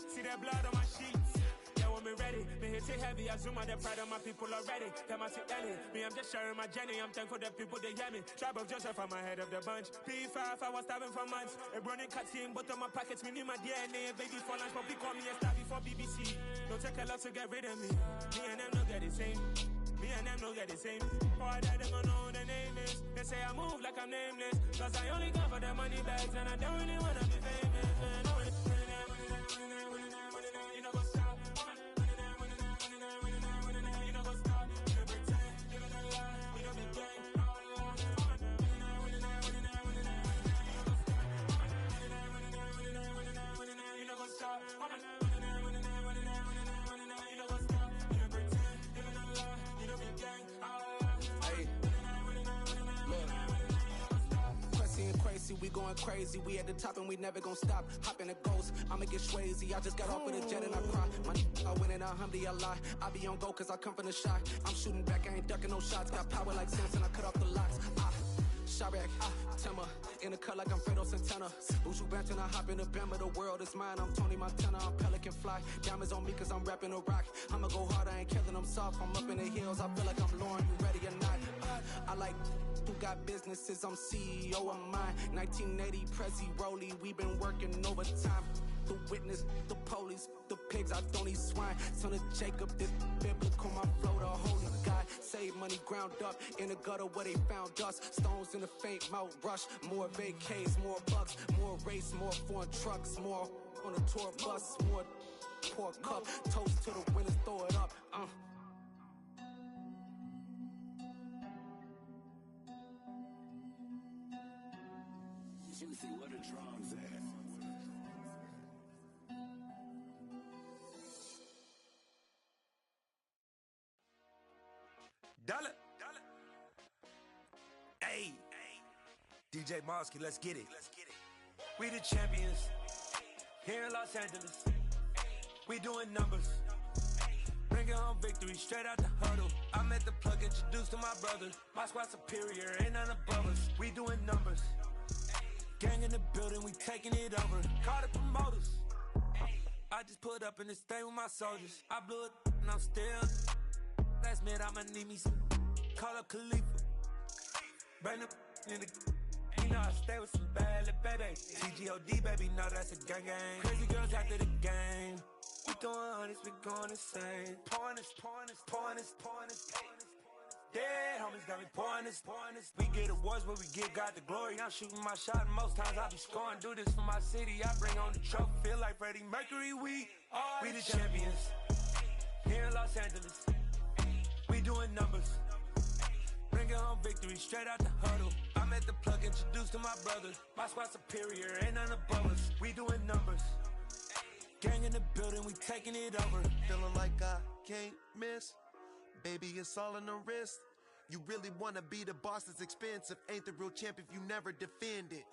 See that blood on my sheets. Yeah, when me ready, me hit it heavy. I zoom out the pride of my people already. Them I see Ellie. Me, I'm just sharing my journey. I'm thankful the people they hear me. Tribe of Joseph, I'm ahead of the bunch. P5, I was starving for months. A running cut in, but on my pockets, me need my DNA. Baby for lunch, but call me a star before BBC. Don't take a lot to get rid of me. Me and them don't get the same. Me and them don't get the same. All that they gon' know the name is. They say I move like I'm nameless. Cause I only come for the money bags and I don't really wanna be famous. Man, you know what's up. You know what's up. You pretend, you don't lie. You don't be gang. You know what's up. We going crazy, we at the top and we never gon' stop. Hop in a ghost, I'ma get swayzy. I just got off with a jet and I cry. I win in alhamdulillah. I be on go cause I come from the shot. I'm shooting back, I ain't ducking no shots. Got power like Samson, I cut off the locks. Chirac, Timber, in the cut like I'm Fredo Santana. Buju Banton, I hop in the Bama, the world is mine. I'm Tony Montana, I'm Pelican Fly. Diamonds on me cause I'm rapping a rock. I'ma go hard, I ain't killing them soft. I'm up in the hills, I feel like I'm Lauren, you ready or not? I like who got businesses, I'm CEO of mine. 1980 Prezi Rolly, we been working overtime. The witness, the police, the pigs, I don't eat swine. Son of Jacob, this biblical, my flow, the holy God. Save money ground up in the gutter where they found us. Stones in the faint mouth rush. More vacays, more bucks, more race, more foreign trucks, more on a tour bus, more pour cup. Toast to the winners, throw it up. Juicy, what a drums at. Dollar. Hey. DJ Mosky, let's get it. We the champions here in Los Angeles. We doing numbers. Bringing home victory straight out the huddle. I'm at the plug, introduced to my brother. My squad superior, ain't none above us. We doing numbers. Gang in the building, we taking it over. Call the promoters. I just put up in this thing with my soldiers. I blew it and I'm still. Last minute I'ma need me some. Call up Khalifa. Bring the in the. You know I stay with some bad little baby. TGOD baby, know that's a gang gang. Crazy girls after the game. We doing honest, we going insane. Pouring this. Dead homies got me pouring this. We get awards, but we give God the glory. I'm shooting my shot, and most times I be scoring. Do this for my city, I bring on the trophy. Feel like Freddie Mercury, we the champions here in Los Angeles. We doing numbers. Bringing home victory straight out the huddle. I'm at the plug, introduced to my brother. My squad superior, ain't none above us. We doing numbers. Gang in the building, we taking it over. Feeling like I can't miss. Baby, it's all in the wrist. You really wanna be the boss, it's expensive. Ain't the real champ if you never defend it.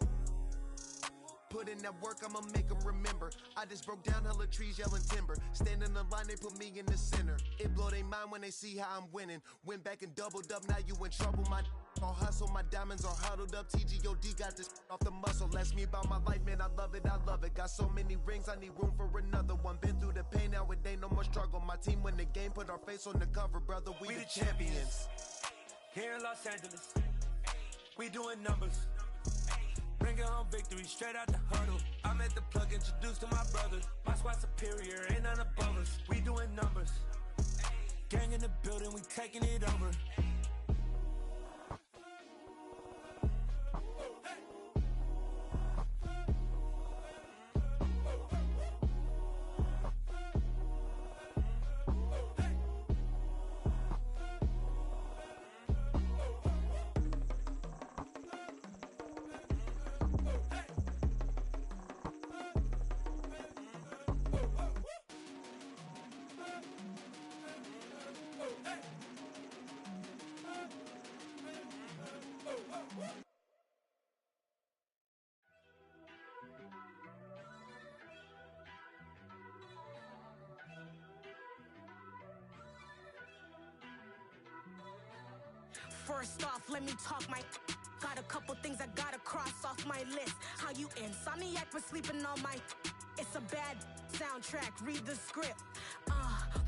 Put in that work, I'ma make them remember. I just broke down hella trees, yelling timber. Stand in the line, they put me in the center. It blow their mind when they see how I'm winning. Went back and doubled up, now you in trouble. My all hustle, my diamonds are huddled up. TGOD got this off the muscle. Ask me about my life, man, I love it. Got so many rings, I need room for another one. Been through the pain, now it ain't no more struggle. My team win the game, put our face on the cover, brother. We the champions. Here in Los Angeles, we doing numbers. Bringing home victory straight out the huddle. I'm at the plug, introduced to my brother. My squad superior, ain't none above us. We doing numbers. Gang in the building, we taking it over. First off, let me talk my. Got a couple things I gotta cross off my list. How you insomniac for sleeping on my. It's a bad soundtrack, read the script.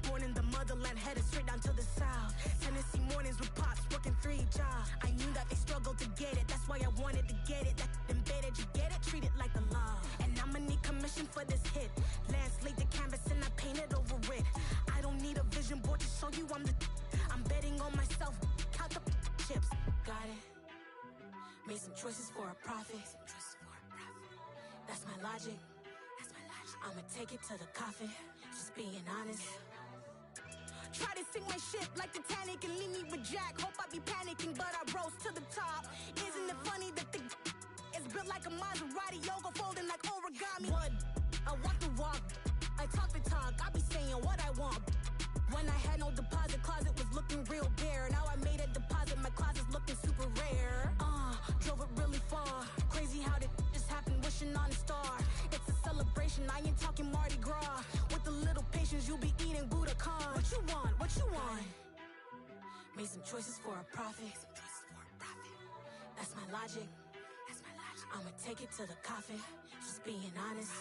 Born in the motherland, headed straight down to the south. Tennessee mornings with pops, working 3 jobs. I knew that they struggled to get it, that's why I wanted to get it. That embedded, you get it, treat it like a law. And I'ma need commission for this hit. Lance laid the canvas and I painted over it. I don't need a vision board to show you I'm betting on myself, count the chips. Got it. Made some choices for a profit. That's my logic. I'ma take it to the coffin. Just being honest. Try to sink my ship like Titanic and leave me with Jack. Hope I be panicking, but I rose to the top. Isn't it funny that the is built like a Maserati, yoga folding like origami? What? I walk the walk. I talk the talk. I be saying what I want. When I had no deposit, closet was looking real bare. Now I made a deposit, my closet's looking super rare. Drove it really far. Crazy how did just happen, wishing on a star. It's a celebration, I ain't talking Mardi Gras. With a little patience, you'll be eating Budokan. What you want? What you want? Made some choices for a profit. That's my logic. I'ma take it to the coffin, just being honest.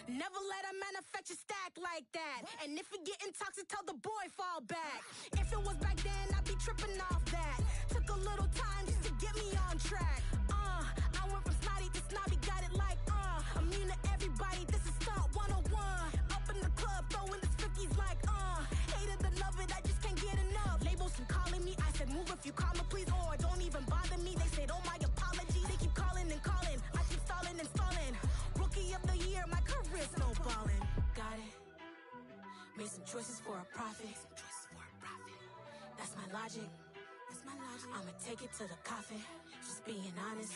Never let a manufacture stack like that. And if it getting toxic, tell the boy fall back. If it was back then, I'd be tripping off that. Took a little time just to get me on track. I went from snotty to snobby, got it like, immune to everybody, this is stunt 101. Up in the club, throwing the 50s like, hated the love it, I just can't get enough. Labels from calling me, I said move if you call me, please, or don't even bother me. They said, oh my apology, they keep calling and calling. I keep stalling and stalling. Rookie of the year, my career snowballing. Got it. Made some choices for a profit. That's my logic. I'ma take it to the coffin, just being honest.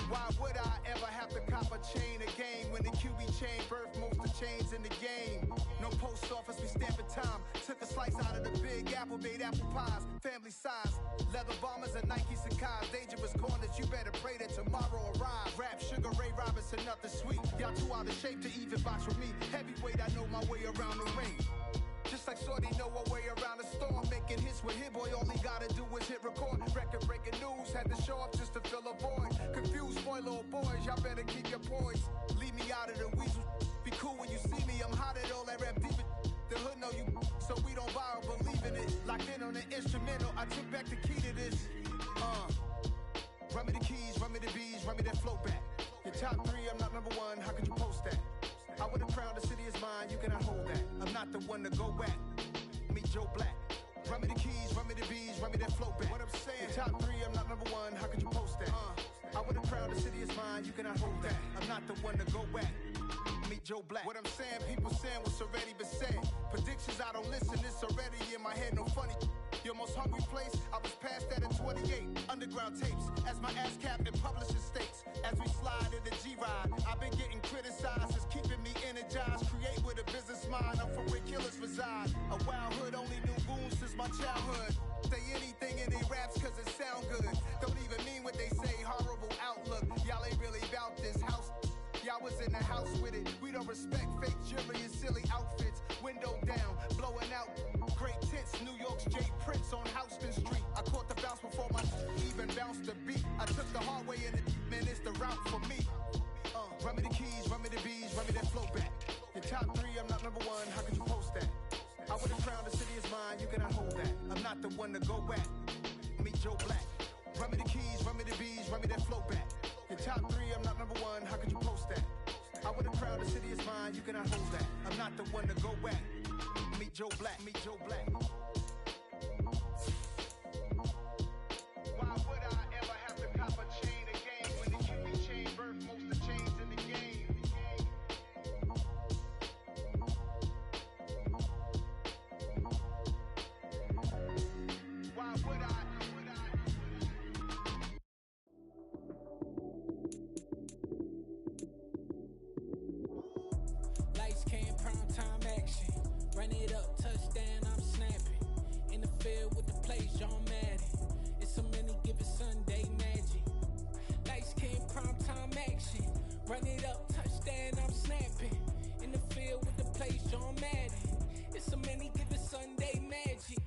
Why would I ever have to cop a chain again when the QB chain birthed most of the chains in the game? No post office, we stamping time. Took a slice out of the big apple, made apple pies, family size. Leather bombers and Nike Sacai's. Dangerous corners, you better pray that tomorrow arrives. Rap, Sugar Ray Robinson, nothing sweet. Y'all too out of shape to even box with me. Heavyweight, I know my way around the ring. Just like Shorty know her way around the storm. Making hits with Hit Boy, all he gotta do is hit record. Record breaking news, had to show up just to fill a void. Confused, spoiled little boys, y'all better keep your poise. Leave me out of the weasel. Be cool when you see me, I'm hot at all that rap deep. The hood know you, so we don't borrow, believe in it. Locked in on the instrumental, I took back the key to this. Run me the keys, run me the bees, run me that flow back. Your top three, I'm not number one, how could you post that? I would've crowned the city is mine, you cannot hold that. I'm not the one to go back. Meet Joe Black. Run me the keys, run me the bees, run me that flow back. What I'm saying, your top three, I'm not number one, how could you post that? I would've crowned the city is mine, you cannot hold that. I'm not the one to go back. Meet Joe Black. What I'm saying, people saying what's already been said. Predictions, I don't listen, it's already in my head, no funny. Your most hungry place, I was past that at 28. Underground tapes, as my ass cap in publishing states. As we slide in the G-Ride, I've been getting criticized, it's keeping me energized. Create with a business mind, I'm from where killers reside. A wild hood, only knew goons since my childhood. Say anything in they raps cause it sound good. Don't even mean what they say, horrible outlook. Y'all ain't really about this house. Y'all was in the house with it. We don't respect fake jewelry and silly outfits. Window down, blowing out. Great tits, New York's J. Prince on Houston Street. I caught the bounce before my even bounced the beat. I took the hard way in it, man, it's the route for me. Run me the keys, run me the bees, run me that flow back. Your top three, I'm not number one, how could you post that? I would've crowned the city is mine, you cannot hold that. I'm not the one to go back. Meet Joe Black. Run me the keys, run me the bees, run me that flow back. Your top three, I'm not number one, how could you post that? I would've crowned the city is mine, you cannot hold that. I'm not the one to go back. Meet Joe Black, meet Joe Black. Why would I ever have to cop a chain again when the QB chain birthed most of the chains in the game? Why would I? Lights came, prime time action. Run it up, touchdown, I'm snapping. In the field with the plays, John Madden. It's so many, give it Sunday magic. Lights came, prime time action. Run it up, touchdown, I'm snapping. In the field with the plays, John Madden. It's so many, give it Sunday magic.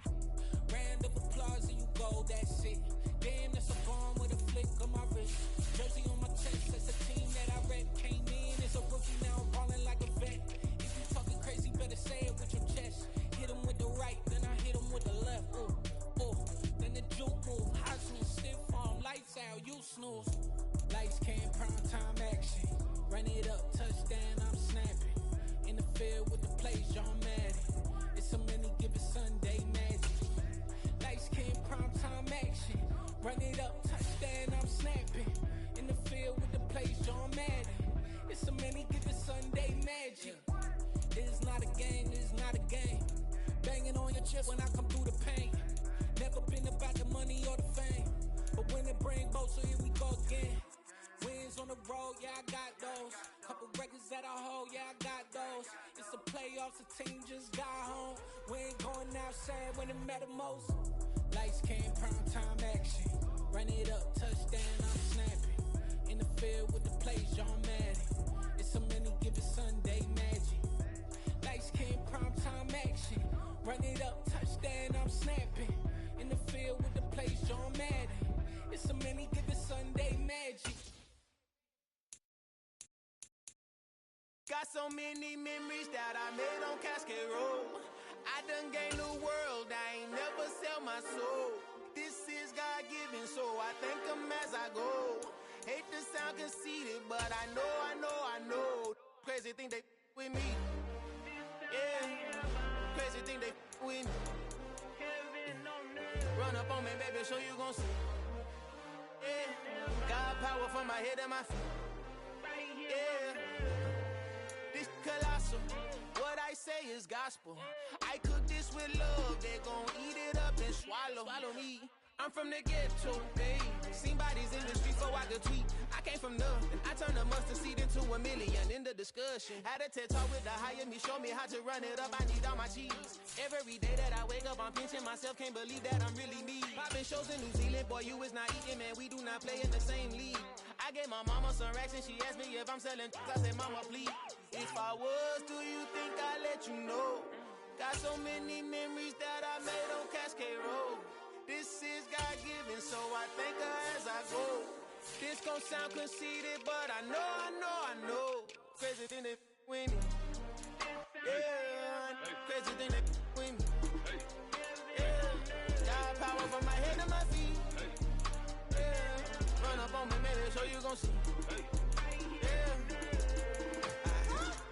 Round of applause and you go, that's it. Damn, that's a bomb with a flick on my wrist. Jersey on my chest, that's the team that I rep. Came in as a rookie, now I'm ballin' like a vet. If you talking crazy, better say it with your chest. Hit him with the right, then I hit him with the left. Ooh, then the juke move. High school, stiff arm, lights out, you snooze. Lights came, prime time action. Run it up, touchdown, I'm snapping. In the field with the plays, John Madden. It's so many, give it Sunday magic. Lights came, prime time action. Run it up, touchdown, I'm snapping. In the field with the plays, John Madden. It's so many, give it Sunday magic. It is not a game, it is not a game. Banging on your chest when I come through the paint. Never never been about the money or the fame. But when it bring both, so here we go again. Wins on the road, yeah, I got those. Couple records that I hold, yeah, I got those. It's the playoffs, the team just got home. We ain't going outside when it matter most. Lights came, prime time action. Run it up, touchdown, I'm snapping. In the field with the plays, John Madden. It's so many, give it Sunday magic. Lights came, prime time action. Run it up, touchdown, I'm snapping. In the field with the plays, John Madden. It's so many, give it Sunday magic. Got so many memories that I made on Cascade Road. I done gained the world, I ain't never sell my soul. This is God-given, so I thank him as I go. Hate to sound conceited, but I know. Crazy thing they with me. Yeah, crazy thing they with me. Run up on me, baby, show you gon' see. Yeah, got power from my head and my feet. Yeah, this colossal. What I say is gospel. I cook this with love. They gon' eat it up and swallow me. I'm from the ghetto, baby. Seen bodies in the street so I could tweet. I came from nothing. I turned a mustard seed into a million in the discussion. Had a TED talk with the higher me, show me how to run it up. I need all my cheese. Every day that I wake up, I'm pinching myself. Can't believe that I'm really me. Popping shows in New Zealand, boy, you is not eating, man. We do not play in the same league. I gave my mama some racks and she asked me if I'm selling. I said, mama, please. If I was, do you think I'd let you know? Got so many memories that I made on Cascade Road. This is God-given, so I thank her as I go. This gon' sound conceited, but I know. Crazy thing they with me. Yeah, crazy thing they with me. Yeah, got power from my head to my feet. Yeah, run up on me, maybe show you gon' see.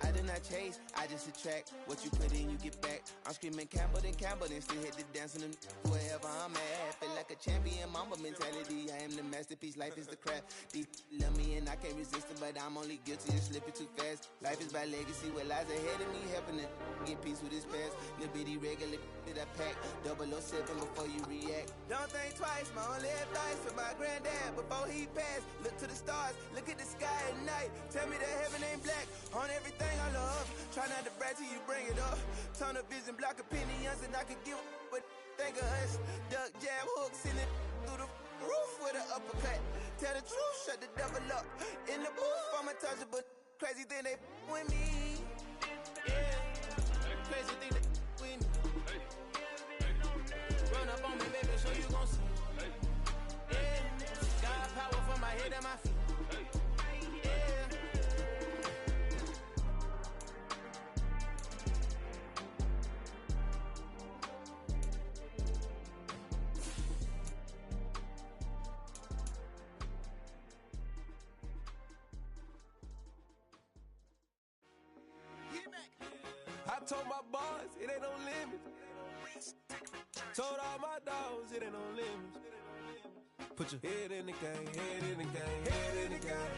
I did not chase, I just attract. What you put in, you get back. I'm screaming Campbell, then still hit the dance and wherever I'm at. Feel like a champion, mama mentality. I am the masterpiece, life is the craft. These love me and I can't resist it, but I'm only guilty of slipping too fast. Life is by legacy, what lies ahead of me, helping to get peace with his past. Little bitty regular that I pack, 007 before you react. Don't think twice, my only advice for my granddad before he passed. Look to the stars, look at the sky at night. Tell me that heaven ain't black on everything I love. Try not to brag till you bring it up. Tunnel vision, block opinions, and I could give but think of us. Duck jab hooks in it through the roof with an uppercut. Tell the truth, shut the devil up. In the booth, I'm untouchable. Crazy thing they with me. Yeah, crazy thing they with me. Run up on me, baby, so you gon' see. Yeah, got power from my head and my feet. I told my boys, it ain't no limits. Told all my dogs, it ain't no limits. Put your head in the game, head in the game, head in the game.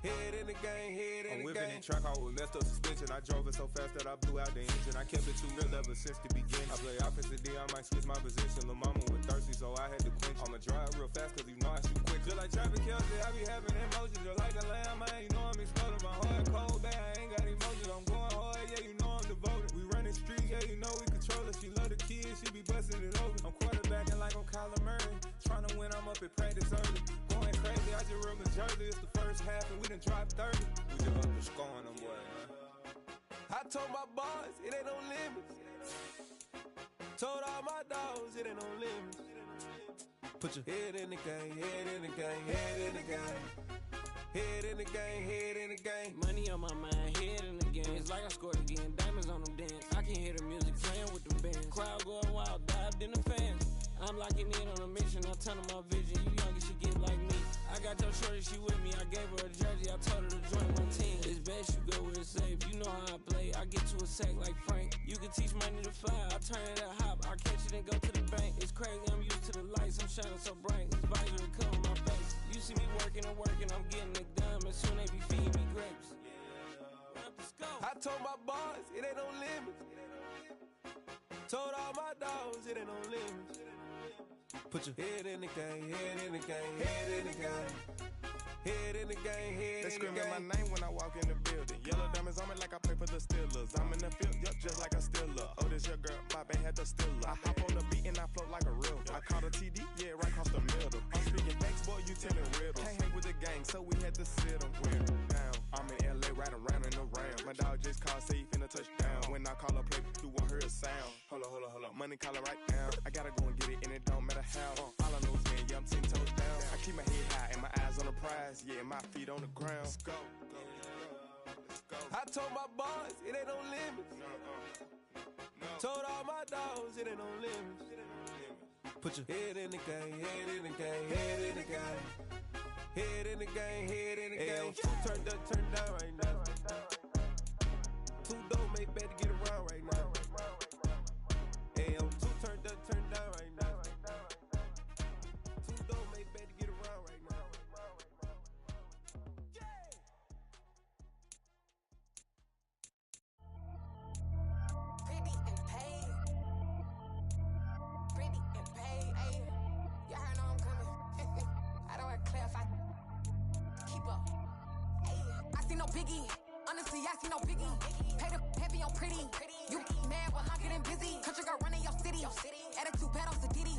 Head in the game, head in the game. I'm whipping in track out with messed up suspension. I drove it so fast that I blew out the engine. I kept it too real ever since the beginning. I play offensive D, I might switch my position. Lil' mama was thirsty, so I had to quench. I'ma drive real fast, cause you know I shoot quick. Just like Travis Kelce, I be having emotions. Just like a lamb, man, you know I'm exploding. My heart cold, bad, I ain't got emotions. I'm going hard, yeah, you know I'm devoted. We running streets, yeah, you know we control it. She love the kids, she be busting it over. I'm quarterbacking like I'm Kyler Murray. Trying to win, I'm up at practice early. Going crazy, I just rub the jersey. It's the first half and we done dropped 30. We just up and scoring them, boy, man. I told my boys, it ain't no limits. Told all my dogs, it ain't no limits. Put your head in the game, head in the game, head in the game. Head in the game, head in the game. Money on my mind, head in the game. It's like I scored again, diamonds on them dance. I can hear the music playing with the bands. Crowd going wild, dived in the fans. I'm locking in on a mission, I tell them my vision. You young, you should get like me. I got your shorty, she with me. I gave her a jersey, I told her to join my team. It's best you go where it's safe. You know how I play, I get to a sack like Frank. You can teach money to fly, I turn it to hop. I catch it and go to the bank. It's crazy, I'm used to the lights, I'm shining so bright. This visor will cover my face. You see me working and working, I'm getting it done. And soon they be feeding me grapes. I told my boys, it ain't no limits. Told all my dogs, it ain't no limits. Put your head in the game, head in the game, head in the game. Head in the game, head in the game. They screaming my name when I walk in the building. Yellow diamonds on me like I play for the Steelers. I'm in the field, yup, just like a Steeler. Oh, this your girl, my band had the Steeler. I hop on the beat and I float like a real. I caught a TD, yeah, right across the middle. I'm speaking facts, boy, you telling riddles. Can't hang with the gang, so we had to sit them down. I'm in LA, riding around in the Rams. My dog just called, say he finna touchdown. When I call a play, you won't hear a sound. Hold up, money call it right now. I gotta go and get it, and it don't matter how. All I know is man, yeah, I'm 10 toes down. I keep my head high and my eyes on the prize. Yeah, my feet on the ground. Let's go. I told my boys, it ain't no limits. Told all my dogs, it ain't no limits. Put your head in the game, head in the game, head in the game. Head in the game, head in the game. Turn down right now. Two dope make bad to get around right now. Hey, I'm two turned down right now. Two dope make bad to get around right now. Pretty and paid. Pretty and paid. Ayy, y'all heard know I'm coming. I don't want to clarify. Keep up. Ayy, I see no biggie. Honestly, I see no biggie. Pay the heavy on pretty. You mad while I'm getting busy. Country girl running your city. Attitude bad on Sadidi.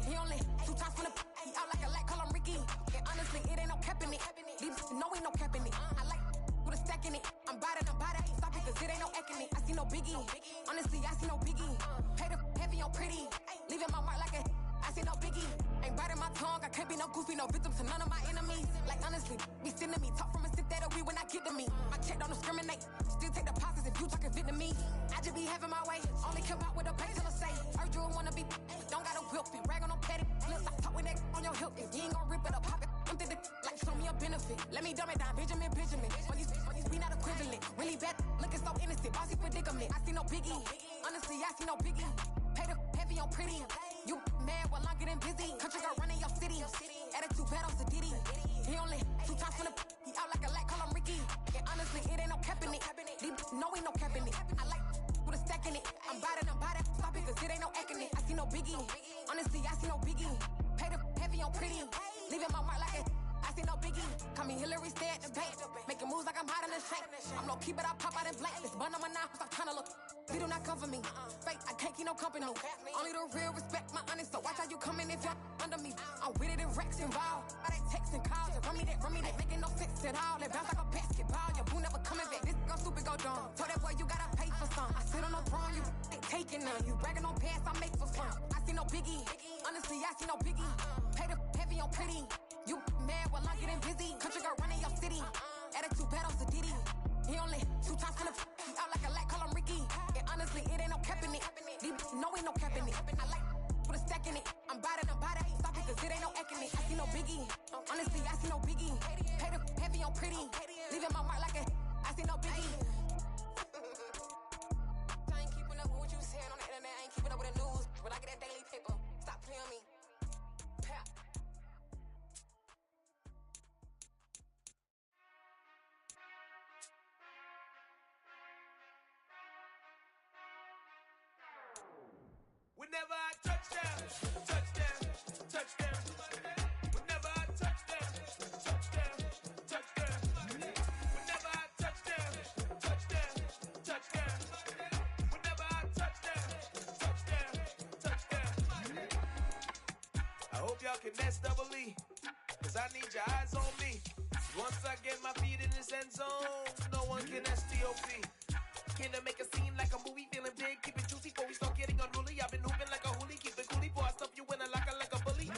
He only 2 times from the he out like a lack, call him Ricky. And honestly, it ain't no cap in it. These no ain't no cap in it. I like with a stack in it. I'm about it. Stop it, cause it ain't no acting it. I see no biggie. Honestly, I see no biggie. Pay the heavy on pretty. Leaving my mark like a I see no biggie. Ain't biting my tongue. I can't be no goofy, no victim to none of my enemies. Like honestly, be sending me talk from a sit that we when I get to me. My check don't discriminate. Still take deposits if you talking Vietnamese. I just be having my way. Only care about what the pay till I say. Heard you wanna be. Don't got a whip and rag on petty. Flips, I talk with that on your hip. If you ain't gon' rip it up, pop it. I'm thinking like show me a benefit. Let me dumb it down, Benjamin. When these be not equivalent. Really bad, looking so innocent. Bossy predicament. I see no biggie. Honestly, I see no biggie. Pay the heavy on pretty. You mad while I'm getting busy. Country girl running your city. Attitude bad on Sadidi. He only 2 times from the he out like a lack, call him Ricky. And honestly, it ain't no cap in it. These no ain't no cap in it. I like with a stack in it. I'm about it. Stop it, cause it ain't no acting it. I see no biggie. Honestly, I see no biggie. Pay the heavy on pretty. Leaving my mark like a I see no biggie. Call me Hillary, stay at the bank. Making moves like I'm hot in the shank. I'm low key, but I pop out in blank. This bun on my knife, stop trying to look. They do not come for me. Fake, I can't keep no company. Only the real respect my honest. So watch how you coming if y'all under me. I'm with it in Rex involved. I they text and calls and run me that. Making no sense at all. They bounce like a basketball. Your boo never coming back. This go stupid, go dumb. Told that boy you gotta pay for some. I sit on no throne, you ain't taking none. You bragging on pants, I make for fun. I see no biggie. Honestly, I see no biggie. Pay the heavy on pretty. You mad while I'm getting busy. Country girl running your city. Attitude bad on Sadidi. He only 2 times from the he out like a lack, call him Ricky. And honestly, it ain't no cap in it. These no ain't no cap in it. I like with a stack in it. I'm about it. Stop it, cause it ain't no acting it. I see no biggie. Honestly, I see no biggie. Pay the heavy on pretty. Leaving my mark like a I see no biggie. I ain't keeping up with what you saying on the internet. I ain't keeping up with the news. But I get that daily paper. Stop playing me. Pap. Whenever I touchdown. Whenever I touchdown. Whenever I touchdown. Whenever I touchdown. I hope y'all can nest double E, cause I need your eyes on me. Once I get my feet in this end zone, no one can STOP. Can I make a scene like a movie, feeling big, keep it juicy before we start getting unruly. I've been hooping like a hoolie, keep it coolie before I stuff you in a locker like a bully.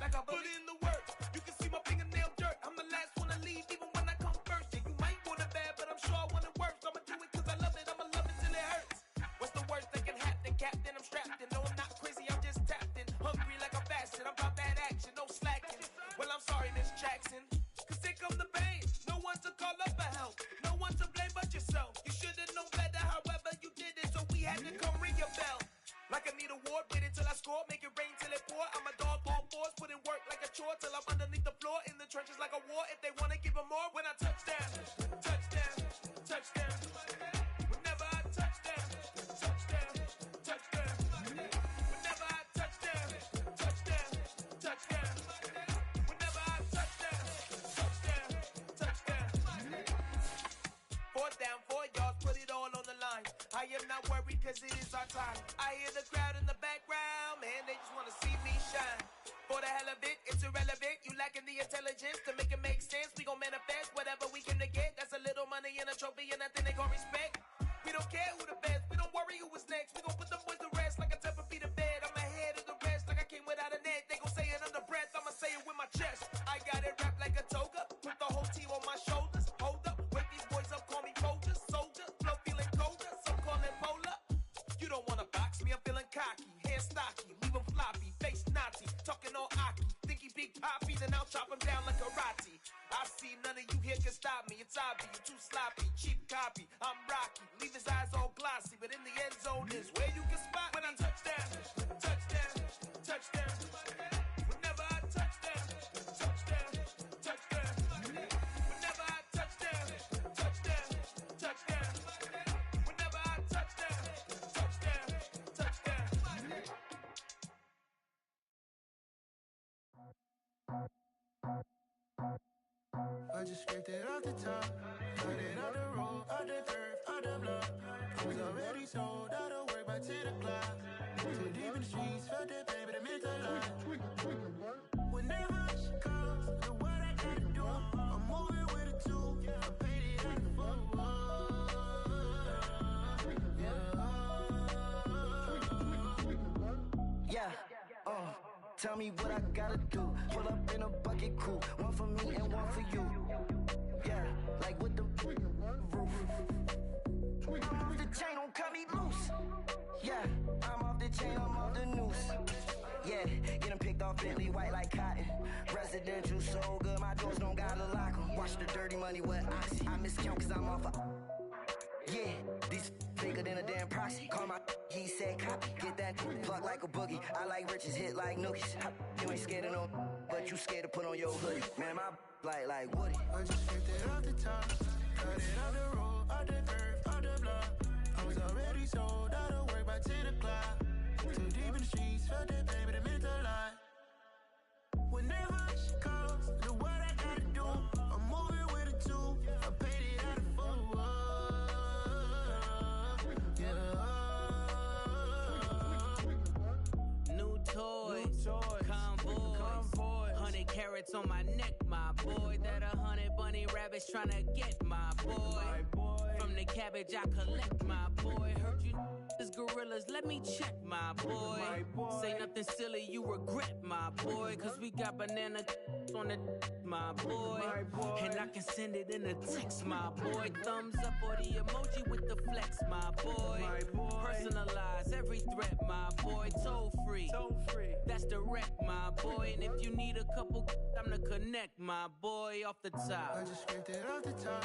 Like a bully in the work, you can see my fingernail dirt. I'm the last one to leave, even when I come first. Yeah, you might want it bad, but I'm sure I want it worse. I'ma do it cause I love it, I'ma love it till it hurts. What's the worst that can happen, Captain? I'm strapped in, no I'm not crazy, I'm just tapped in. Hungry like a bastard, I'm about that action, no slacking. Well, I'm sorry, Miss Jackson, cause here come the pain. No one to call up for help, no one to blame but yourself. You should've known better, however you did it, so we had to come ring your bell. Like I need a award, wait until I score, make it rain till it pour. I'm a dog on fours, put in work like a chore till I'm underneath the floor, in the trenches like a war. If they wanna give them more, when I touchdown. Whenever I touchdown. Whenever I touchdown. I am not worried cause it is our time. I hear the crowd in the background, man, they just wanna see me shine. For the hell of it, it's irrelevant. You lacking the intelligence to make it make sense. We gon' manifest whatever we came to get. That's a little money and a trophy and nothing they gon' respect. We don't care who the best, we don't worry who was next. We gon' put them boys to rest like a Tempur-Pedic bed. I'm ahead of the rest like I came without a net. They gon' say it under breath, I'ma say it with my chest. I got it wrapped like a toga, put the whole team on my shoulders. Hold up, wake these boys up, call me Folger, soldier. Flow feeling colder, some call it polar. You don't wanna box me, I'm feeling cocky. Hair stocky, leave him floppy, face naughty. Talking all aki, think he big poppy, then I'll chop him down like karate. I see none of you here can stop me. It's obvious, you too sloppy, cheap copy. I'm Rocky, leave his eyes all glossy, but in the end zone is where you can spot when I touchdown, touchdown, touchdown. Whenever I touchdown, touchdown, touchdown. Whenever I touchdown, touchdown, touchdown. Whenever I touchdown, touchdown, touchdown. I just scraped it off the top, cut it out the road, out the turf, out the block. I was already sold, out of work by 10 o'clock. Too deep in the streets, felt that pain, but it meant a lot. Whenever she calls, do what I gotta do. I'm moving with a two, I paid it out the full. Yeah, tell me what I gotta do. Pull up in a bucket crew, one for me and one for you. Yeah, like with the roof. I'm off the chain, don't cut me loose. Yeah, I'm off the chain, I'm off the noose. Yeah, getting picked off Bentley, white like cotton. Residential so good, my doors don't gotta lock 'em. Watch the dirty money with Oxy. I miscount cause I'm off a... Yeah, these bigger than a damn proxy. Call my he said copy. Get that plug like a boogie. I like riches, hit like nookies. You ain't scared of no, but you scared to put on your hoodie. Man, my like Woody. I just scraped it off the top, cut it out the road, out the curve, out the block. I was already sold, out of work by 10 o'clock. Too deep in the streets, felt that pain, but it meant a lot. Whenever she calls, do what I gotta do. I'm moving with a two, I paid it out of full. New toys, convoys, 100 carats on my neck, my boy. That 100 bunny rabbits tryna get my boy. From the cabbage I collect, my boy. Heard you is gorillas, let me check, my boy. Say nothing silly, you regret, my boy. Cause we got banana on the my boy. And I can send it in a text, my boy. Thumbs up or the emoji with the flex, my boy. Personalize every threat, my boy. Toll free, that's direct, my boy. And if you need a couple, I'm to connect, my boy, off the top. I just scraped it off the top,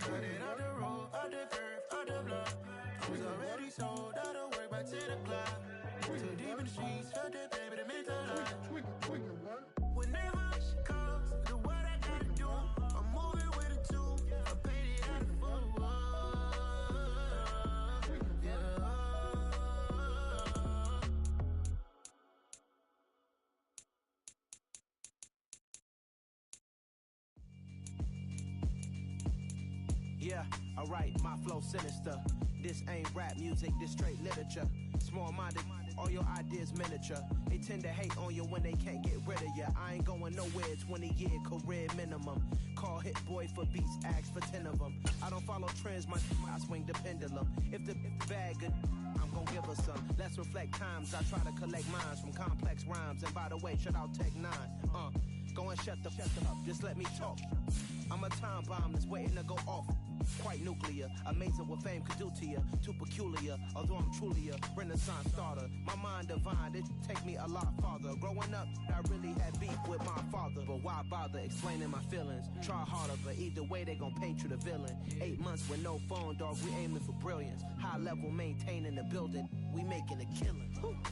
cut it out the road, out the curve, out the block. I was already sold, out of work by 10 o'clock. Too deep in the streets, felt that pain, but it meant a lot. Whenever she calls, do what I gotta do. I'm moving with a two, I paid it out of full. Yeah, alright, my flow sinister. This ain't rap music, this straight literature. Small-minded, all your ideas miniature. They tend to hate on you when they can't get rid of you. I ain't going nowhere, 20-year career minimum. Call Hit Boy for beats, ask for 10 of them. I don't follow trends, I swing the pendulum. If the bag good, I'm gon' give her some. Let's reflect times, I try to collect minds from complex rhymes. And by the way, shout out Tech 9. Go and shut the up, just let me talk. I'm a time bomb that's waiting to go off. Quite nuclear, amazing what fame could do to you. Too peculiar, although I'm truly a Renaissance starter. My mind divine, it take me a lot farther. Growing up, I really had beef with my father. But why bother explaining my feelings? Try harder, but either way they gon' paint you the villain. 8 months with no phone, dog, we aiming for brilliance. High level maintaining the building, we making a killing.